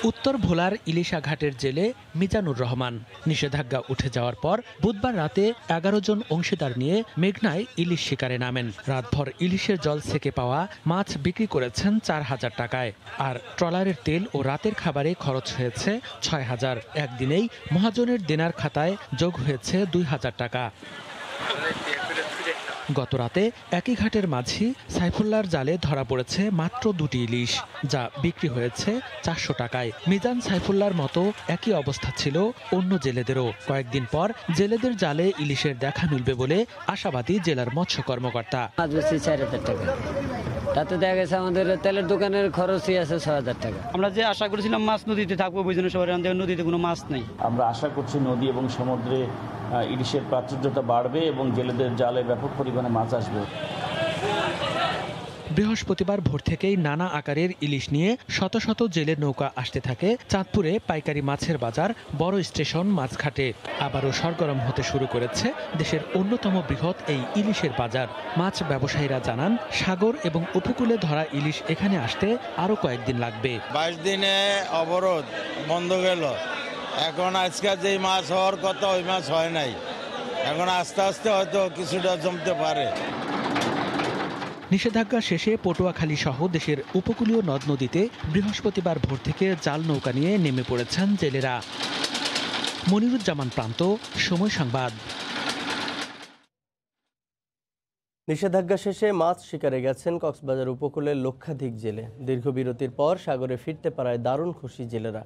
উত্তর ভোলার ইলিশা ঘাটের জেলে মিজানুর রহমান নিষেধাজ্ঞা উঠে যাওয়ার পর বুধবার রাতে 11 জন অংশীদার নিয়ে মেঘনায় ইলিশ শিকারে নামেন। রাতভর ইলিশের জল সেকে পাওয়া মাছ বিক্রি করেছেন 4000 টাকায়। আর ট্রলারের তেল ও রাতের খাবারে খরচ হয়েছে 6000। একদিনেই মহাজনের দেনার খাতায় যোগ হয়েছে 2000 টাকা। গত রাতে একই ঘাটের মাঝি সাইফুল্লাহর জালে ধরা পড়েছে মাত্র 2টি ইলিশ, যা বিক্রি হয়েছে 400 টাকায়। মিজান সাইফুল্লাহর মতো একই অবস্থা ছিল অন্য জেলেদেরও। কয়েকদিন পর জেলেদের জালে ইলিশের দেখা মিলবে বলে আশাবাদী জেলার মৎস্য কর্মকর্তা। 4000 টাকা, তাতে দেখা গেছে আমাদের তেলের দোকানের খরচই আছে 6000 টাকা। আমরা যে আশা করেছিলাম মাছ নদীতে থাকবো, ওই জন্য সবাই নদীতে কোনো মাছ নেই। আমরা আশা করছি নদী এবং সমুদ্রে ইলিশের প্রাচুর্যতা বাড়বে এবং জেলেদের জালে ব্যাপক পরিমাণে মাছ আসবে। বৃহস্পতিবার ভোর থেকেই নানা আকারের ইলিশ নিয়ে শত শত জেলের নৌকা আসতে থাকে চাঁদপুরে পাইকারি মাছের বাজার বড় স্টেশন মাছঘাটে। আবারও সরগরম হতে শুরু করেছে দেশের অন্যতম বৃহৎ এই ইলিশের বাজার। মাছ ব্যবসায়ীরা জানান, সাগর এবং উপকূলে ধরা ইলিশ এখানে আসতে আরও কয়েকদিন লাগবে। 22 দিনে অবরোধ বন্ধ গেল, এখন আজকাল যেই মাছ হওয়ার কথা ওই মাছ হয় নাই, এখন আস্তে আস্তে হয়তো কিছুটা জমতে পারে। নিষেধাজ্ঞা শেষে পটুয়াখালী সহ দেশের উপকূলীয় নদ নদীতে বৃহস্পতিবার ভোর থেকে জাল নৌকা নিয়ে নেমে পড়েছেন জেলেরা। মনিরুজ্জামান প্রান্ত, সময় সংবাদ। নিষেধাজ্ঞা শেষে মাছ শিকারে গেছেন কক্সবাজার উপকূলের লক্ষাধিক জেলে। দীর্ঘ বিরতির পর সাগরে ফিরতে পারায় দারুণ খুশি জেলেরা।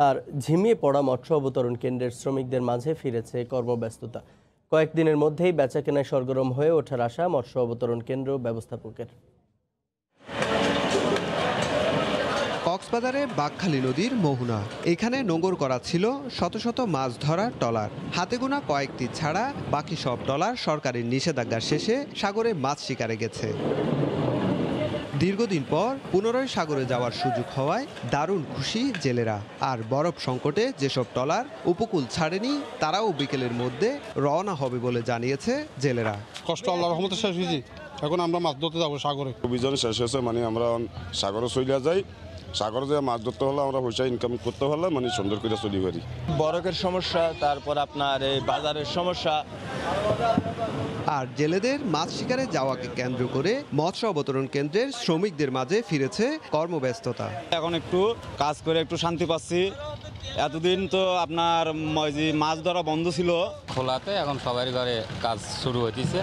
আর ঝিমিয়ে পড়া মৎস্য অবতরণ কেন্দ্রের শ্রমিকদের মাঝে ফিরেছে কর্মব্যস্ততা। কয়েকদিনের মধ্যেই বেচাকেনায় সরগরম হয়ে ওঠার আশা মৎস্য অবতরণ কেন্দ্র ব্যবস্থাপকের। কক্সবাজারে বাঁকখালী নদীর মোহনা, এখানে নোঙর করা ছিল শত শত মাছ ধরার ট্রলার। হাতে গোনা কয়েকটি ছাড়া বাকি সব ট্রলার সরকারের নিষেধাজ্ঞার শেষে সাগরে মাছ শিকারে গেছে। দীর্ঘদিন পর পুনরায় সাগরে যাওয়ার সুযোগ হওয়ায় দারুণ খুশি জেলেরা। আর বরফ সংকটে যেসব ট্রলার উপকূল ছাড়েনি তারাও বিকেলের মধ্যে রওনা হবে বলে জানিয়েছে জেলেরা। কষ্ট আল্লাহর রহমতে শেষ হয়েছে, এখন আমরা মাছ ধরতে যাবো সাগরে। অভিযান শেষ হয়েছে, মানে আমরা সাগরে চলে যাই। সাগরে যে মাছ ধরতে হলে আমরা পয়সা ইনকাম করতে পারলে মানে সুন্দর করে চলি পারি। বরফের সমস্যা, তারপর আপনার এই বাজারের সমস্যা। আর জেলেদের মাছ শিকারে যাওয়াকে কেন্দ্র করে মৎস্য অবতরণ কেন্দ্রের শ্রমিকদের মাঝে ফিরেছে কর্মব্যস্ততা। এখন একটু কাজ করে একটু শান্তি পাচ্ছি। এতদিন তো আপনার মাছ ধরা বন্ধ ছিল, খোলাতে এখন সবারই ঘরে কাজ শুরু হয়েছে।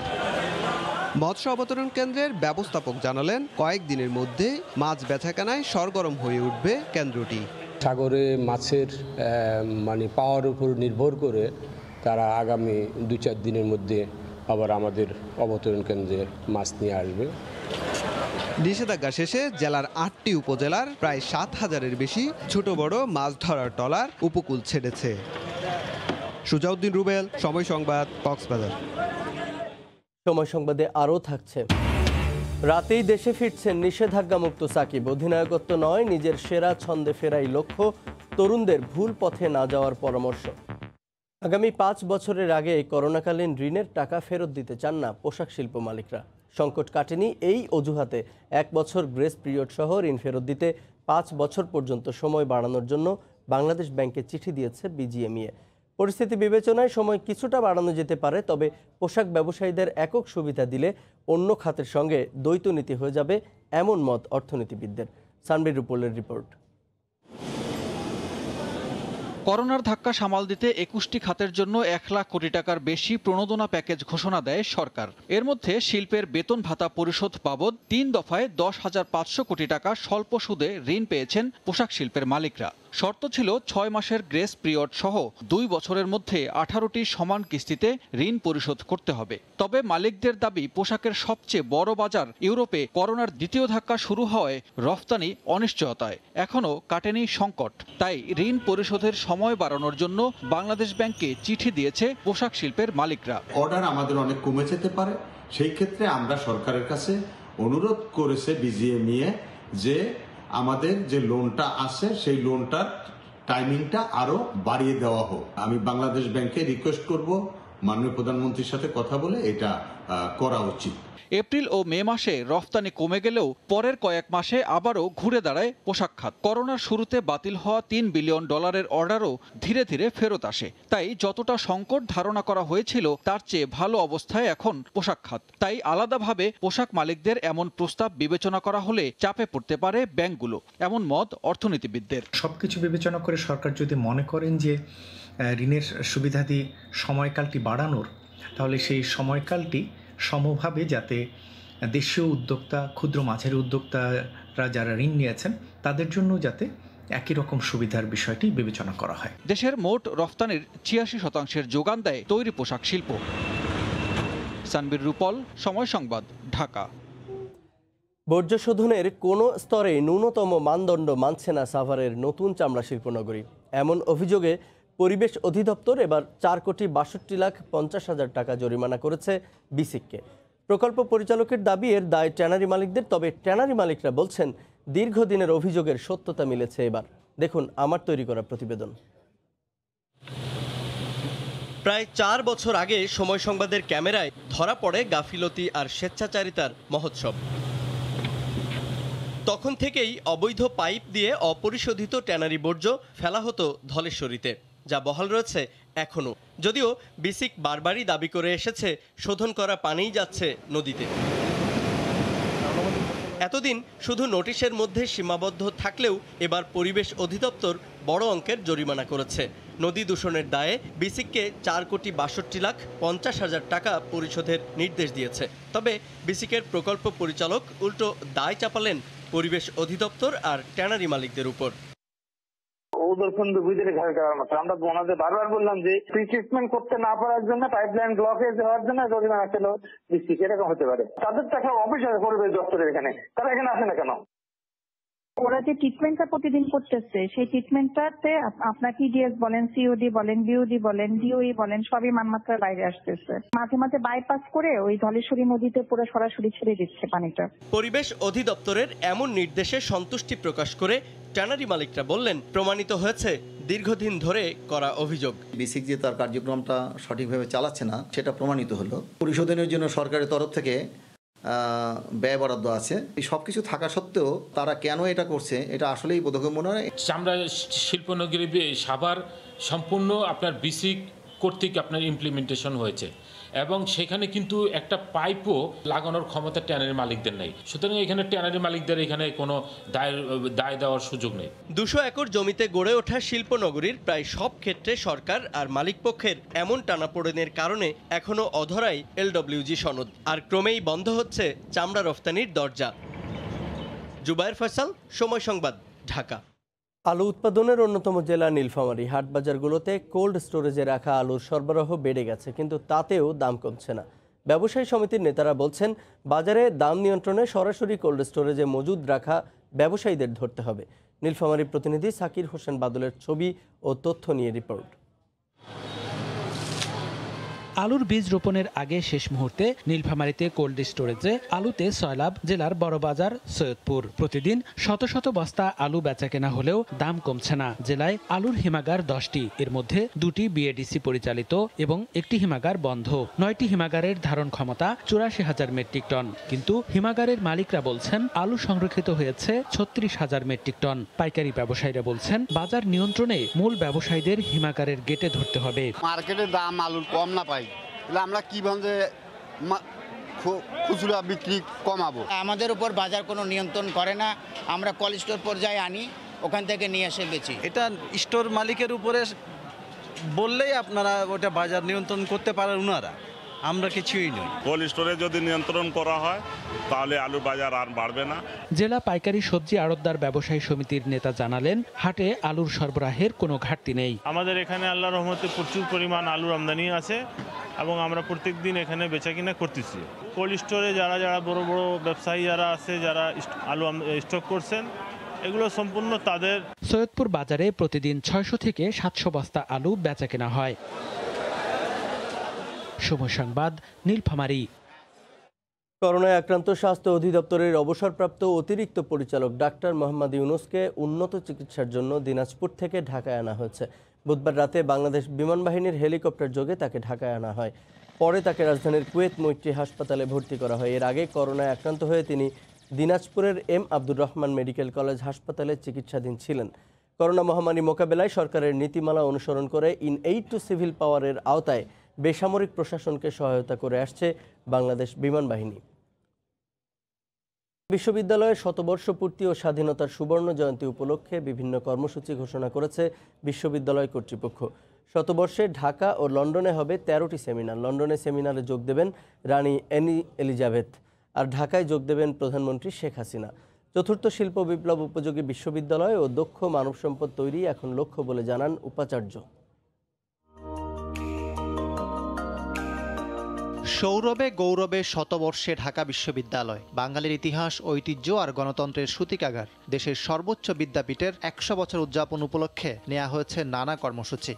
মৎস্য অবতরণ কেন্দ্রের ব্যবস্থাপক জানালেন কয়েকদিনের মধ্যে মাছ বেচাকেনায় সরগরম হয়ে উঠবে কেন্দ্রটি। সাগরে মাছের পাওয়ার উপর নির্ভর করে তারা আগামী 2-4 দিনের মধ্যে আবার আমাদের অবতরণ কেন্দ্রে মাছ নিয়ে আসবে। নিষেধাজ্ঞা শেষে জেলার 8টি উপজেলার প্রায় 7,000-এর বেশি ছোট বড় মাছ ধরার ট্রলার উপকূল ছেড়েছে। সুজাউদ্দিন রুবেল, সময় সংবাদ, কক্সবাজার। সময় সংবাদে আরও থাকছে, রাতেই দেশে ফিরছেন নিষেধাজ্ঞামুক্ত সাকিব। অধিনায়কত্ব নয়, নিজের সেরা ছন্দে ফেরাই লক্ষ্য। তরুণদের ভুল পথে না যাওয়ার পরামর্শ। আগামী 5 বছরের আগে করোনাকালীন ঋণের টাকা ফেরত দিতে চান না পোশাক শিল্প মালিকরা। সংকট কাটেনি এই অজুহাতে 1 বছর গ্রেস পিরিয়ড সহ ঋণ ফেরত দিতে 5 বছর পর্যন্ত সময় বাড়ানোর জন্য বাংলাদেশ ব্যাংকে চিঠি দিয়েছে বিজিএমইএ। পরিস্থিতি বিবেচনায় সময় কিছুটা বাড়ানো যেতে পারে, তবে পোশাক ব্যবসায়ীদের একক সুবিধা দিলে অন্য খাতের সঙ্গে দ্বৈত নীতি হয়ে যাবে, এমন মত অর্থনীতিবিদদের। সানবির রুপলের রিপোর্ট। করোনার ধাক্কা সামাল দিতে 21টি খাতের জন্য 1 লাখ কোটি টাকার বেশি প্রণোদনা প্যাকেজ ঘোষণা দেয় সরকার। এর মধ্যে শিল্পের বেতন ভাতা পরিশোধ বাবদ 3 দফায় 10,500 কোটি টাকা স্বল্প সুদে ঋণ পেয়েছেন পোশাক শিল্পের মালিকরা। শর্ত ছিল 6 মাসের গ্রেস পিরিয়ড সহ 2 বছরের মধ্যে 18টি সমান কিস্তিতে ঋণ পরিশোধ করতে হবে। তবে মালিকদের দাবি, পোশাকের সবচেয়ে বড় বাজার ইউরোপে করোনার দ্বিতীয় ধাক্কা শুরু হওয়ায় রফতানি অনিশ্চয়তায় এখনও কাটেনি সংকট। তাই ঋণ পরিশোধের সময় বাড়ানোর জন্য বাংলাদেশ ব্যাংকে চিঠি দিয়েছে পোশাক শিল্পের মালিকরা। অর্ডার আমাদের অনেক কমে যেতে পারে, সেই ক্ষেত্রে আমরা সরকারের কাছে অনুরোধ করেছে বিজিএমইএ যে আমাদের যে লোনটা আছে সেই লোনটার টাইমিংটা আরো বাড়িয়ে দেওয়া হোক। আমি বাংলাদেশ ব্যাংকে রিকোয়েস্ট করব মাননীয় প্রধানমন্ত্রীর সাথে কথা বলে এটা করা উচিত। এপ্রিল ও মে মাসে রফতানি কমে গেলেও পরের কয়েক মাসে আবারও ঘুরে দাঁড়ায় পোশাক খাত। করোনার শুরুতে বাতিল হওয়া $3 বিলিয়ন অর্ডারও ধীরে ধীরে ফেরত আসে। তাই যতটা সংকট ধারণা করা হয়েছিল তার চেয়ে ভালো অবস্থায় এখন পোশাক খাত। তাই আলাদাভাবে পোশাক মালিকদের এমন প্রস্তাব বিবেচনা করা হলে চাপে পড়তে পারে ব্যাংকগুলো, এমন মত অর্থনীতিবিদদের। সবকিছু বিবেচনা করে সরকার যদি মনে করেন যে ঋণের সুবিধাদি সময়কালটি বাড়ানোর, তাহলে সেই সময়কালটি সমভাবে যাতে দেশীয় উদ্যোক্তা, ক্ষুদ্র মাঝারি উদ্যোক্তারা যারা ঋণ নিয়েছেন তাদের জন্য যাতে একই রকম সুবিধার বিষয়টি বিবেচনা করা হয়। দেশের মোট রফতানির 86% যোগান দেয় তৈরি পোশাক শিল্প। সানবির রুপল, সময় সংবাদ, ঢাকা। বর্জ্য শোধনের কোনো স্তরে ন্যূনতম মানদণ্ড মানছে না সাভারের নতুন চামড়া শিল্পনগরী। এমন অভিযোগে পরিবেশ অধিদপ্তর এবার 4,62,50,000 টাকা জরিমানা করেছে বিসিককে। প্রকল্প পরিচালকের দাবি, এর দায় ট্যানারি মালিকদের। তবে ট্যানারি মালিকরা বলছেন দীর্ঘদিনের অভিযোগের সত্যতা মিলেছে এবার। দেখুন আমার তৈরি করা প্রতিবেদন। প্রায় 4 বছর আগে সময় সংবাদের ক্যামেরায় ধরা পড়ে গাফিলতি আর স্বেচ্ছাচারিতার মহোৎসব। তখন থেকেই অবৈধ পাইপ দিয়ে অপরিশোধিত ট্যানারি বর্জ্য ফেলা হতো ধলেশ্বরীতে, যা বহাল রয়েছে এখনও। যদিও বিসিক বারবারই দাবি করে এসেছে শোধন করা পানিই যাচ্ছে নদীতে। এতদিন শুধু নোটিশের মধ্যে সীমাবদ্ধ থাকলেও এবার পরিবেশ অধিদপ্তর বড় অঙ্কের জরিমানা করেছে। নদী দূষণের দায়ে বিসিককে 4,62,50,000 টাকা পরিশোধের নির্দেশ দিয়েছে। তবে বিসিকের প্রকল্প পরিচালক উল্টো দায় চাপালেন পরিবেশ অধিদপ্তর আর ট্যানারি মালিকদের উপর। আমরা ওনাদের বারবার বললাম যে ট্রিটমেন্ট করতে না পারার জন্য, পাইপলাইন ব্লকেজ হওয়ার জন্য জরিমানা ছিল বিসিক, এরকম হতে পারে। তাদের তো একটা অফিস আছে পরিবেশ দপ্তরের এখানে, তারা এখানে আসে না কেন? ওরা যে ট্রিটমেন্টটা প্রতিদিন করতেছে সেই ট্রিটমেন্টটাতে আপনার টিডিএস বলেন, সিওডি বলেন, বিওডি বলেন, ডিওই বলেন, সবই মানমাত্রার বাইরে আসতেছে। মাঝে মাঝে বাইপাস করে ওই ধলেশ্বরী নদীতে পুরো সরাসরি ছেড়ে দিচ্ছে পানিটা। পরিবেশ অধিদপ্তরের এমন নির্দেশে সন্তুষ্টি প্রকাশ করে ট্যানারি মালিকরা বললেন, প্রমাণিত হয়েছে দীর্ঘদিন ধরে করা অভিযোগ। বিসিক যে তার কার্যক্রমটা সঠিকভাবে চালাচ্ছে না সেটা প্রমাণিত হলো। পরিশোধনের জন্য সরকারের তরফ থেকে ব্যয় বরাদ্দ আছে। এই সব কিছু থাকা সত্ত্বেও তারা কেন এটা করছে এটা আসলেই বোধগম্য নয়। চামড়া শিল্পনগরী সাভার সম্পূর্ণ আপনার বিসিক কর্তৃক আপনার ইমপ্লিমেন্টেশন হয়েছে এবং সেখানে কিন্তু একটা পাইপও লাগানোর ক্ষমতা ট্যানারি মালিকদের নেই। সুতরাং এখানে ট্যানারি মালিকদের এখানে কোনো দায় দেওয়ার সুযোগ নেই। 200 একর জমিতে গড়ে ওঠা শিল্পনগরীর প্রায় সব ক্ষেত্রে সরকার আর মালিকপক্ষের এমন টানাপোড়েনের কারণে এখনো অধরাই LWG সনদ, আর ক্রমেই বন্ধ হচ্ছে চামড়া রফতানির দরজা। জুবায়ের ফয়সাল, সময় সংবাদ, ঢাকা। আলু উৎপাদনের অন্যতম জেলা নীলফামারী। হাটবাজারগুলোতে কোল্ড স্টোরেজে রাখা আলুর সরবরাহ বেড়ে গেছে, কিন্তু তাতেও দাম কমছে না। ব্যবসায়ী সমিতির নেতারা বলছেন, বাজারে দাম নিয়ন্ত্রণে সরাসরি কোল্ড স্টোরেজে মজুদ রাখা ব্যবসায়ীদের ধরতে হবে। নীলফামারী প্রতিনিধি সাকির হোসেন বাদলের ছবি ও তথ্য নিয়ে রিপোর্ট। আলুর বীজ রোপণের আগে শেষ মুহূর্তে নীলফামারীতে কোল্ড স্টোরেজে আলুতে সয়লাব জেলার বড় বাজার সৈয়দপুর। প্রতিদিন শত শত বস্তা আলু বেচাকেনা হলেও দাম কমছে না। জেলায় আলুর হিমাগার 10টি, এর মধ্যে 2টি বিএডিসি পরিচালিত এবং একটি হিমাগার বন্ধ। 9টি হিমাগারের ধারণ ক্ষমতা 84,000 মেট্রিক টন, কিন্তু হিমাগারের মালিকরা বলছেন আলু সংরক্ষিত হয়েছে 36,000 মেট্রিক টন। পাইকারি ব্যবসায়ীরা বলছেন বাজার নিয়ন্ত্রণে মূল ব্যবসায়ীদের হিমাগারের গেটে ধরতে হবে। মার্কেটে দাম আলুর কম না পাই, আমরা কিভাবে খুচরা বিক্রি কমাবো? আমাদের উপর বাজার কোনো নিয়ন্ত্রণ করে না, আমরা কোল্ড স্টোর পর্যায়ে আনি, ওখান থেকে নিয়ে এসে বেচি। এটা স্টোর মালিকের উপরে বললেই আপনারা ওটা বাজার নিয়ন্ত্রণ করতে পারেন ওনারা, আমরা কিছুই নই। কোল্ড স্টোরে যদি নিয়ন্ত্রণ করা হয় তাহলে আলুর বাজার আর বাড়বে না। জেলা পাইকারি সবজি আড়তদার ব্যবসায়ী সমিতির নেতা জানালেন, হাটে আলুর সরবরাহের কোনো ঘাটতি নেই। আমাদের এখানে আল্লাহর রহমতে প্রচুর পরিমাণ আলুর আমদানি আছে এবং আমরা প্রত্যেক দিন এখানে বেচাকিনা করতেছি। কোল্ড স্টোরে যারা বড় বড় ব্যবসায়ী যারা আছে, যারা আলু স্টক করছেন, এগুলো সম্পূর্ণ তাদের। সৈয়দপুর বাজারে প্রতিদিন 600 থেকে 700 বস্তা আলু বেচাকেনা হয়। সময় সংবাদ, নীলফামারী। করোনায় আক্রান্ত স্বাস্থ্য অধিদপ্তরের অবসরপ্রাপ্ত অতিরিক্ত পরিচালক ডাক্তার মোহাম্মদ ইউনুসকে উন্নত চিকিৎসার জন্য দিনাজপুর থেকে ঢাকায় আনা হয়েছে। বুধবার রাতে বাংলাদেশ বিমান বাহিনীর হেলিকপ্টার যোগে তাকে ঢাকায় আনা হয়। পরে তাকে রাজধানীর কুয়েত মৈত্রী হাসপাতালে ভর্তি করা হয়। এর আগে করোনায় আক্রান্ত হয়ে তিনি দিনাজপুরের M Abdur Rahman medical college হাসপাতালে চিকিৎসাধীন ছিলেন। করোনা মহামারী মোকাবেলায় সরকারের নীতিমালা অনুসরণ করে ইন-এইড টু সিভিল পাওয়ারের আওতায় বেসামরিক প্রশাসনকে সহায়তা করে আসছে বাংলাদেশ বিমান বাহিনী। বিশ্ববিদ্যালয়ের শতবর্ষ পূর্তি ও স্বাধীনতার সুবর্ণ জয়ন্তী উপলক্ষে বিভিন্ন কর্মসূচি ঘোষণা করেছে বিশ্ববিদ্যালয় কর্তৃপক্ষ। শতবর্ষে ঢাকা ও লন্ডনে হবে 13টি সেমিনার। লন্ডনে সেমিনারে যোগ দেবেন রানী অ্যানি এলিজাবেথ, আর ঢাকায় যোগ দেবেন প্রধানমন্ত্রী শেখ হাসিনা। চতুর্থ শিল্প বিপ্লব উপযোগী বিশ্ববিদ্যালয় ও দক্ষ মানব সম্পদ তৈরি এখন লক্ষ্য বলে জানান উপাচার্য। সৌরভে গৌরবে শতবর্ষে ঢাকা বিশ্ববিদ্যালয়, বাঙালির ইতিহাস, ঐতিহ্য আর গণতন্ত্রের সূতিকাগার। দেশের সর্বোচ্চ বিদ্যাপীঠের 100 বছর উদযাপন উপলক্ষে নেওয়া হয়েছে নানা কর্মসূচি।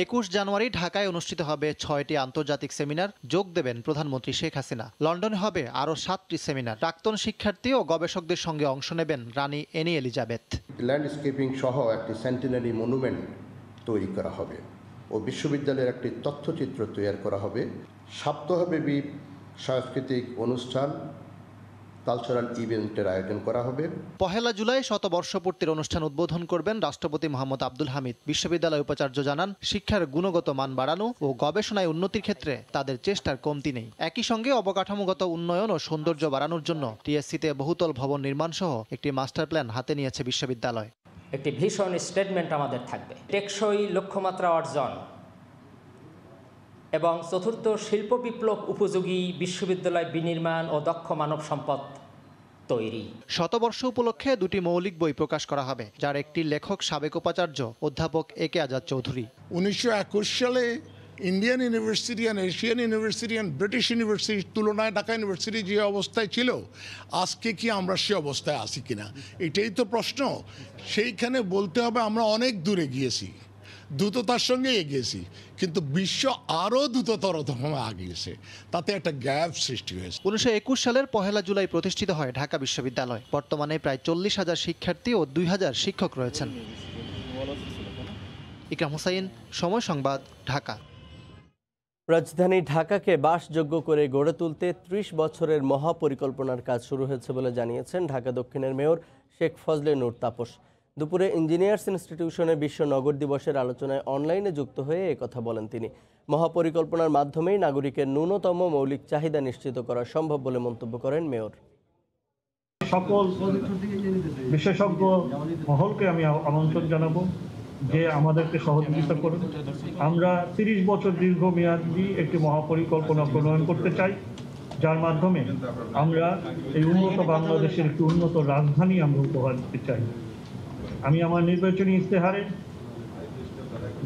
21 জানুয়ারি ঢাকায় অনুষ্ঠিত হবে 6টি আন্তর্জাতিক সেমিনার। যোগ দেবেন প্রধানমন্ত্রী শেখ হাসিনা। লন্ডনে হবে আরও 7টি সেমিনার। প্রাক্তন শিক্ষার্থী ও গবেষকদের সঙ্গে অংশ নেবেন রানী অ্যানি এলিজাবেথ। ল্যান্ডস্কেপিং সহ একটি সেন্টিনারি মনুমেন্ট তৈরি করা হবে ও বিশ্ববিদ্যালয়ের একটি তথ্যচিত্র তৈরি করা হবে। সপ্তাহব্যাপী সাংস্কৃতিক অনুষ্ঠান, কালচারাল ইভেন্টের আয়োজন করা হবে। 1 জুলাই শতবর্ষপূর্তির অনুষ্ঠান উদ্বোধন করবেন রাষ্ট্রপতি মোহাম্মদ আব্দুল হামিদ। বিশ্ববিদ্যালয় উপাচার্য জানান, শিক্ষার গুণগত মান বাড়ানো ও গবেষণায় উন্নতির ক্ষেত্রে তাদের চেষ্টার কমতি নেই। একই সঙ্গে অবকাঠামোগত উন্নয়ন ও সৌন্দর্য বাড়ানোর জন্য টিএসসিতে বহুতল ভবন নির্মাণ সহ একটি মাস্টার প্ল্যান হাতে নিয়েছে বিশ্ববিদ্যালয়। একটি ভীষণ স্টেটমেন্ট আমাদের থাকবে, টেকসই লক্ষ্যমাত্রা অর্জন এবং চতুর্থ শিল্প বিপ্লব উপযোগী বিশ্ববিদ্যালয় বিনির্মাণ ও দক্ষ মানব সম্পদ তৈরি। শতবর্ষ উপলক্ষে 2টি মৌলিক বই প্রকাশ করা হবে, যার একটি লেখক সাবেক উপাচার্য অধ্যাপক একে আজাদ চৌধুরী। 1921 সালে ইন্ডিয়ান ইউনিভার্সিটি আর এশিয়ান ইউনিভার্সিটি আর ব্রিটিশ ইউনিভার্সিটির তুলনায় ঢাকা ইউনিভার্সিটি যে অবস্থায় ছিল, আজকে কি আমরা সে অবস্থায় আছি কিনা, এটাই তো প্রশ্ন। সেইখানে বলতে হবে আমরা অনেক দূরে গিয়েছি, দ্রুততার সঙ্গে এগিয়েছি, কিন্তু বিশ্ব আরও দ্রুততরতম আগিয়েছে, তাতে একটা গ্যাপ সৃষ্টি হয়েছে। 1921 সালের 1 জুলাই প্রতিষ্ঠিত হয় ঢাকা বিশ্ববিদ্যালয়। বর্তমানে প্রায় 40,000 শিক্ষার্থী ও 2,000 শিক্ষক রয়েছেন। ইকরাম হোসাইন, সময় সংবাদ, ঢাকা। রাজধানী ঢাকাকে বাসযোগ্য করে গড়ে তুলতে 30 বছরের মহাপরিকল্পনার কাজ শুরু হয়েছে বলে জানিয়েছেন ঢাকা দক্ষিণের মেয়র শেখ ফজলে নূর তাপস। দুপুরে ইঞ্জিনিয়ার্স ইনস্টিটিউশনে বিশ্ব নগর দিবসের আলোচনায় অনলাইনে যুক্ত হয়ে একথা বলেন তিনি। মহাপরিকল্পনার মাধ্যমেই নাগরিকের ন্যূনতম মৌলিক চাহিদা নিশ্চিত করা সম্ভব বলে মন্তব্য করেন মেয়র। সকল বিশেষজ্ঞ মহলকে আমি আমন্ত্রণ জানাবো যে আমাদেরকে সহযোগিতা করুন। আমরা 30 বছর দীর্ঘমেয়াদী একটি মহাপরিকল্পনা প্রণয়ন করতে চাই, যার মাধ্যমে আমরা এই উন্নত বাংলাদেশের একটি উন্নত রাজধানী আমরা উপহার দিতে চাই। আমি আমার নির্বাচনী ইশতেহারে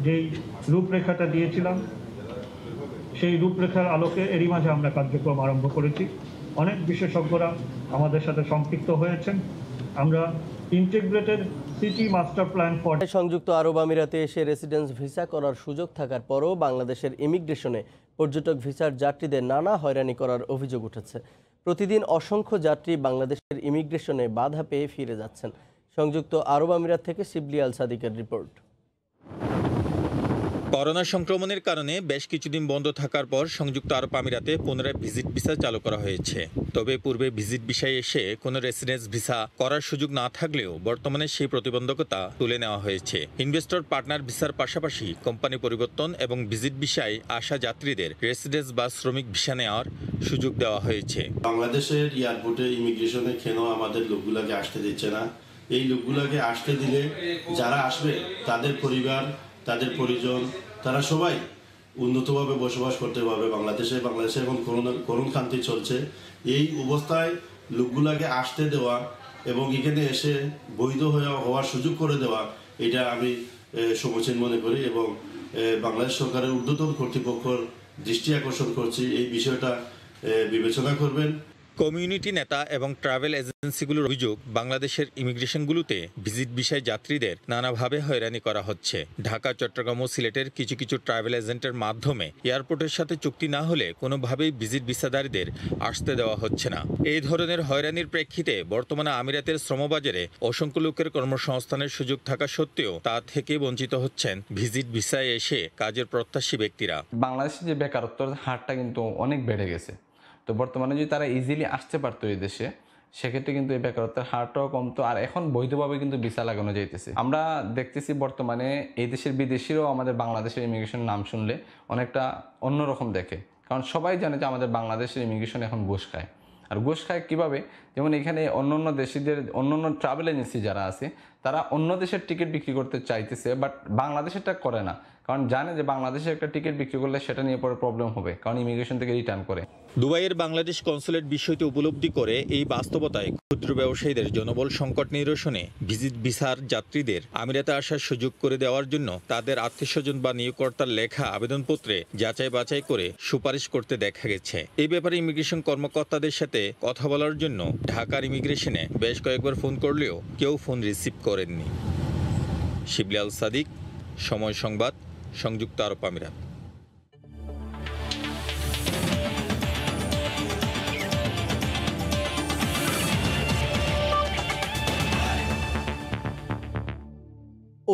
যেই রূপরেখাটা দিয়েছিলাম সেই রূপরেখার আলোকে এরই মাঝে আমরা কার্যক্রম আরম্ভ করেছি। অনেক বিশেষজ্ঞরা আমাদের সাথে সম্পৃক্ত হয়েছেন। আমরা integrated city master plan for সংযুক্ত আরব আমিরাতে এসে রেসিডেন্স ভিসা করার সুযোগ থাকার পরও বাংলাদেশের ইমিগ্রেশনে পর্যটক ভিসার যাত্রীদের নানা হয়রানি করার অভিযোগ উঠেছে। প্রতিদিন অসংখ্য যাত্রী বাংলাদেশের ইমিগ্রেশনে বাধা পেয়ে ফিরে যাচ্ছেন। সংযুক্ত আরব আমিরাত থেকে শিবলি আল সাদিকের রিপোর্ট। করোনা সংক্রমণের কারণে বেশ কিছুদিন বন্ধ থাকার পর সংযুক্ত আরব আমিরাতে পুনরায় ভিজিট ভিসা চালু করা হয়েছে। তবে পূর্বে ভিজিট ভিসায় এসে কোনো রেসিডেন্স ভিসা করার সুযোগ না থাকলেও বর্তমানে সেই প্রতিবন্ধকতা তুলে নেওয়া হয়েছে। ইনভেস্টর পার্টনার ভিসার পাশাপাশি কোম্পানি পরিবর্তন এবং ভিজিট ভিসায় আসা যাত্রীদের রেসিডেন্স বা শ্রমিক ভিসা নেওয়ার সুযোগ দেওয়া হয়েছে। বাংলাদেশের এয়ারপোর্টে ইমিগ্রেশনে কেন আমাদের লোকগুলোকে আসতে দিচ্ছে না? এই লোকগুলোকে আসতে দিলে যারা আসবে তাদের পরিবার, তাদের পরিজন, তারা সবাই উন্নতভাবে বসবাস করতে পারবে বাংলাদেশে। বাংলাদেশে এখন করুণকান্তি চলছে। এই অবস্থায় লোকগুলাকে আসতে দেওয়া এবং এখানে এসে বৈধ হওয়ার সুযোগ করে দেওয়া, এটা আমি সমীচীন মনে করি এবং বাংলাদেশ সরকারের ঊর্ধ্বতন কর্তৃপক্ষের দৃষ্টি আকর্ষণ করছি এই বিষয়টা বিবেচনা করবেন। কমিউনিটি নেতা এবং ট্রাভেল এজেন্সিগুলোর অভিযোগ, বাংলাদেশের ইমিগ্রেশনগুলোতে ভিজিট ভিসায় যাত্রীদের নানাভাবে হয়রানি করা হচ্ছে। ঢাকা, চট্টগ্রাম ও সিলেটের কিছু কিছু ট্রাভেল এজেন্টের মাধ্যমে এয়ারপোর্টের সাথে চুক্তি না হলে কোনোভাবেই ভিজিট ভিসাধারীদের আসতে দেওয়া হচ্ছে না। এই ধরনের হয়রানির প্রেক্ষিতে বর্তমানে আমিরাতের শ্রমবাজারে অসংখ্য লোকের কর্মসংস্থানের সুযোগ থাকা সত্ত্বেও তা থেকে বঞ্চিত হচ্ছেন ভিজিট ভিসায় এসে কাজের প্রত্যাশী ব্যক্তিরা। বাংলাদেশে যে বেকারত্বের হারটা কিন্তু অনেক বেড়ে গেছে। তো বর্তমানে যদি তারা ইজিলি আসতে পারতো এই দেশে, সেক্ষেত্রে কিন্তু এই বেকারত্বের হারটাও কমতো। আর এখন বৈধভাবে কিন্তু ভিসা লাগানো যাইতেছে। আমরা দেখতেছি বর্তমানে এই দেশের বিদেশিরাও আমাদের বাংলাদেশের ইমিগ্রেশন নাম শুনলে অনেকটা অন্যরকম দেখে, কারণ সবাই জানে যে আমাদের বাংলাদেশের ইমিগ্রেশন এখন ঘুষ খায়। আর ঘুষ খায় কীভাবে? যেমন এখানে অন্য দেশিদের অন্য ট্রাভেল এজেন্সি যারা আছে তারা অন্য দেশের টিকিট বিক্রি করতে চাইতেছে, বাট বাংলাদেশেরটা করে না, কারণ জানে যে বাংলাদেশের একটা টিকিট বিক্রি করলে সেটা নিয়ে পরে প্রবলেম হবে, কারণ ইমিগ্রেশন থেকে রিটার্ন করে। দুবাইয়ের বাংলাদেশ কনসুলেট বিষয়টি উপলব্ধি করে এই বাস্তবতায় ক্ষুদ্র ব্যবসায়ীদের জনবল সংকট নিরসনে ভিজিট ভিসার যাত্রীদের আমিরাতে আসার সুযোগ করে দেওয়ার জন্য তাদের আত্মীয়স্বজন বা নিয়োগকর্তার লেখা আবেদনপত্রে যাচাই বাছাই করে সুপারিশ করতে দেখা গেছে। এই ব্যাপারে ইমিগ্রেশন কর্মকর্তাদের সাথে কথা বলার জন্য ঢাকার ইমিগ্রেশনে বেশ কয়েকবার ফোন করলেও কেউ ফোন রিসিভ করেননি। শিবলি আল সাদিক, সময় সংবাদ, সংযুক্ত আরব আমিরাত।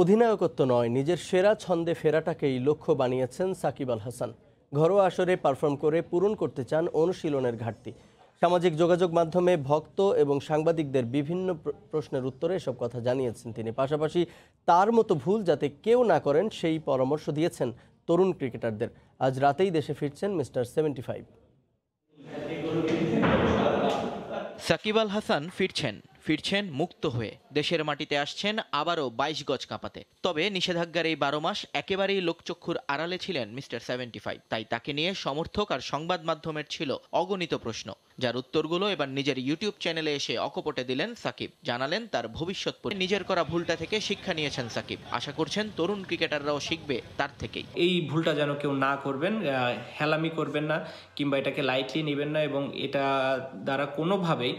অধিনায়কত্ব নয়, নিজের সেরা ছন্দে ফেরাটাকেই লক্ষ্য বানিয়েছেন সাকিব আল হাসান। ঘরোয়া আসরে পারফর্ম করে পূরণ করতে চান অনুশীলনের ঘাটতি। সামাজিক যোগাযোগ মাধ্যমে ভক্ত এবং সাংবাদিকদের বিভিন্ন প্রশ্নের উত্তরে এসব কথা জানিয়েছেন তিনি। পাশাপাশি তার মতো ভুল যাতে কেউ না করেন সেই পরামর্শ দিয়েছেন তরুণ ক্রিকেটারদের। আজ রাতেই দেশে ফিরছেন মিস্টার 75। সাকিব আল হাসান ফিরছেন মুক্ত হয়ে। দেশের মাটিতে আসছেন আবারও 22 গজ কাঁপাতে। তবে নিষেধাজ্ঞার এই 12 মাস একেবারেই লোকচক্ষুর আড়ালে ছিলেন মিস্টার 75। তাই তাকে নিয়ে সমর্থক আর সংবাদ মাধ্যমের ছিল অগণিত প্রশ্ন, যার উত্তরগুলো এবার নিজের ইউটিউব চ্যানেলে এসে অকপটে দিলেন সাকিব। জানালেন তার ভবিষ্যৎ। নিজের করা ভুলটা থেকে শিক্ষা নিয়েছেন সাকিব। আশা করছেন তরুণ ক্রিকেটাররাও শিখবে তার থেকেই। এই ভুলটা যেন কেউ না করবেন, হেলামি করবেন না কিংবা এটাকে লাইটলি নেবেন না, এবং এটা দ্বারা কোনোভাবেই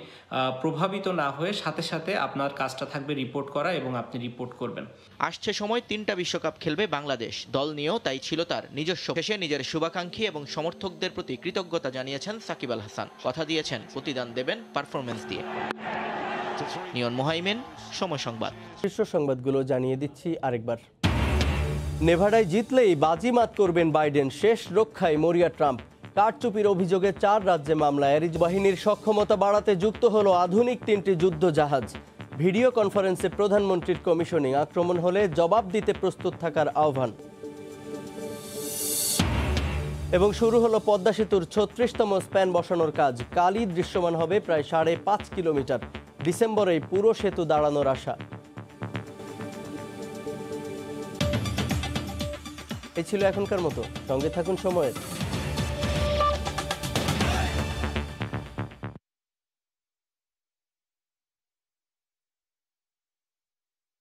প্রভাবিত না হয়ে সাথে সাথে আপনার কাজটা থাকবে রিপোর্ট করা, এবং আপনি রিপোর্ট করবেন। আসছে সময় 3টা বিশ্বকাপ খেলবে বাংলাদেশ। দল নিয়েও তাই ছিল তার নিজস্ব। শেষে নিজের শুভাকাঙ্ক্ষী এবং সমর্থকদের প্রতি কৃতজ্ঞতা জানিয়েছেন সাকিব আল হাসান। কথা দিয়েছেন প্রতিদান দেবেন পারফরমেন্স দিয়ে। নিয়ন মোহাইমেন, সময় সংবাদ। শীর্ষ সংবাদগুলো জানিয়ে দিচ্ছি আরেকবার। নেভাডায় জিতলেই বাজিমাত করবেন বাইডেন, শেষ রক্ষায় মরিয়া ট্রাম্প। কারচুপির অভিযোগে 4 রাজ্যে মামলা। অ্যারিজ বাহিনীর সক্ষমতা বাড়াতে যুক্ত হলো আধুনিক 3টি যুদ্ধ জাহাজ। ভিডিও কনফারেন্সে প্রধানমন্ত্রীর কমিশনিং, আক্রমণ হলে জবাব দিতে প্রস্তুত থাকার আহ্বান। এবং শুরু হলো পদ্মা সেতুর ৩৬তম স্প্যান বসানোর কাজ। কালই দৃশ্যমান হবে প্রায় ৫.৫ কিলোমিটার। ডিসেম্বরেই পুরো সেতু দাঁড়ানোর আশা। এই ছিল এখনকার মতো, সঙ্গে থাকুন সময়ের।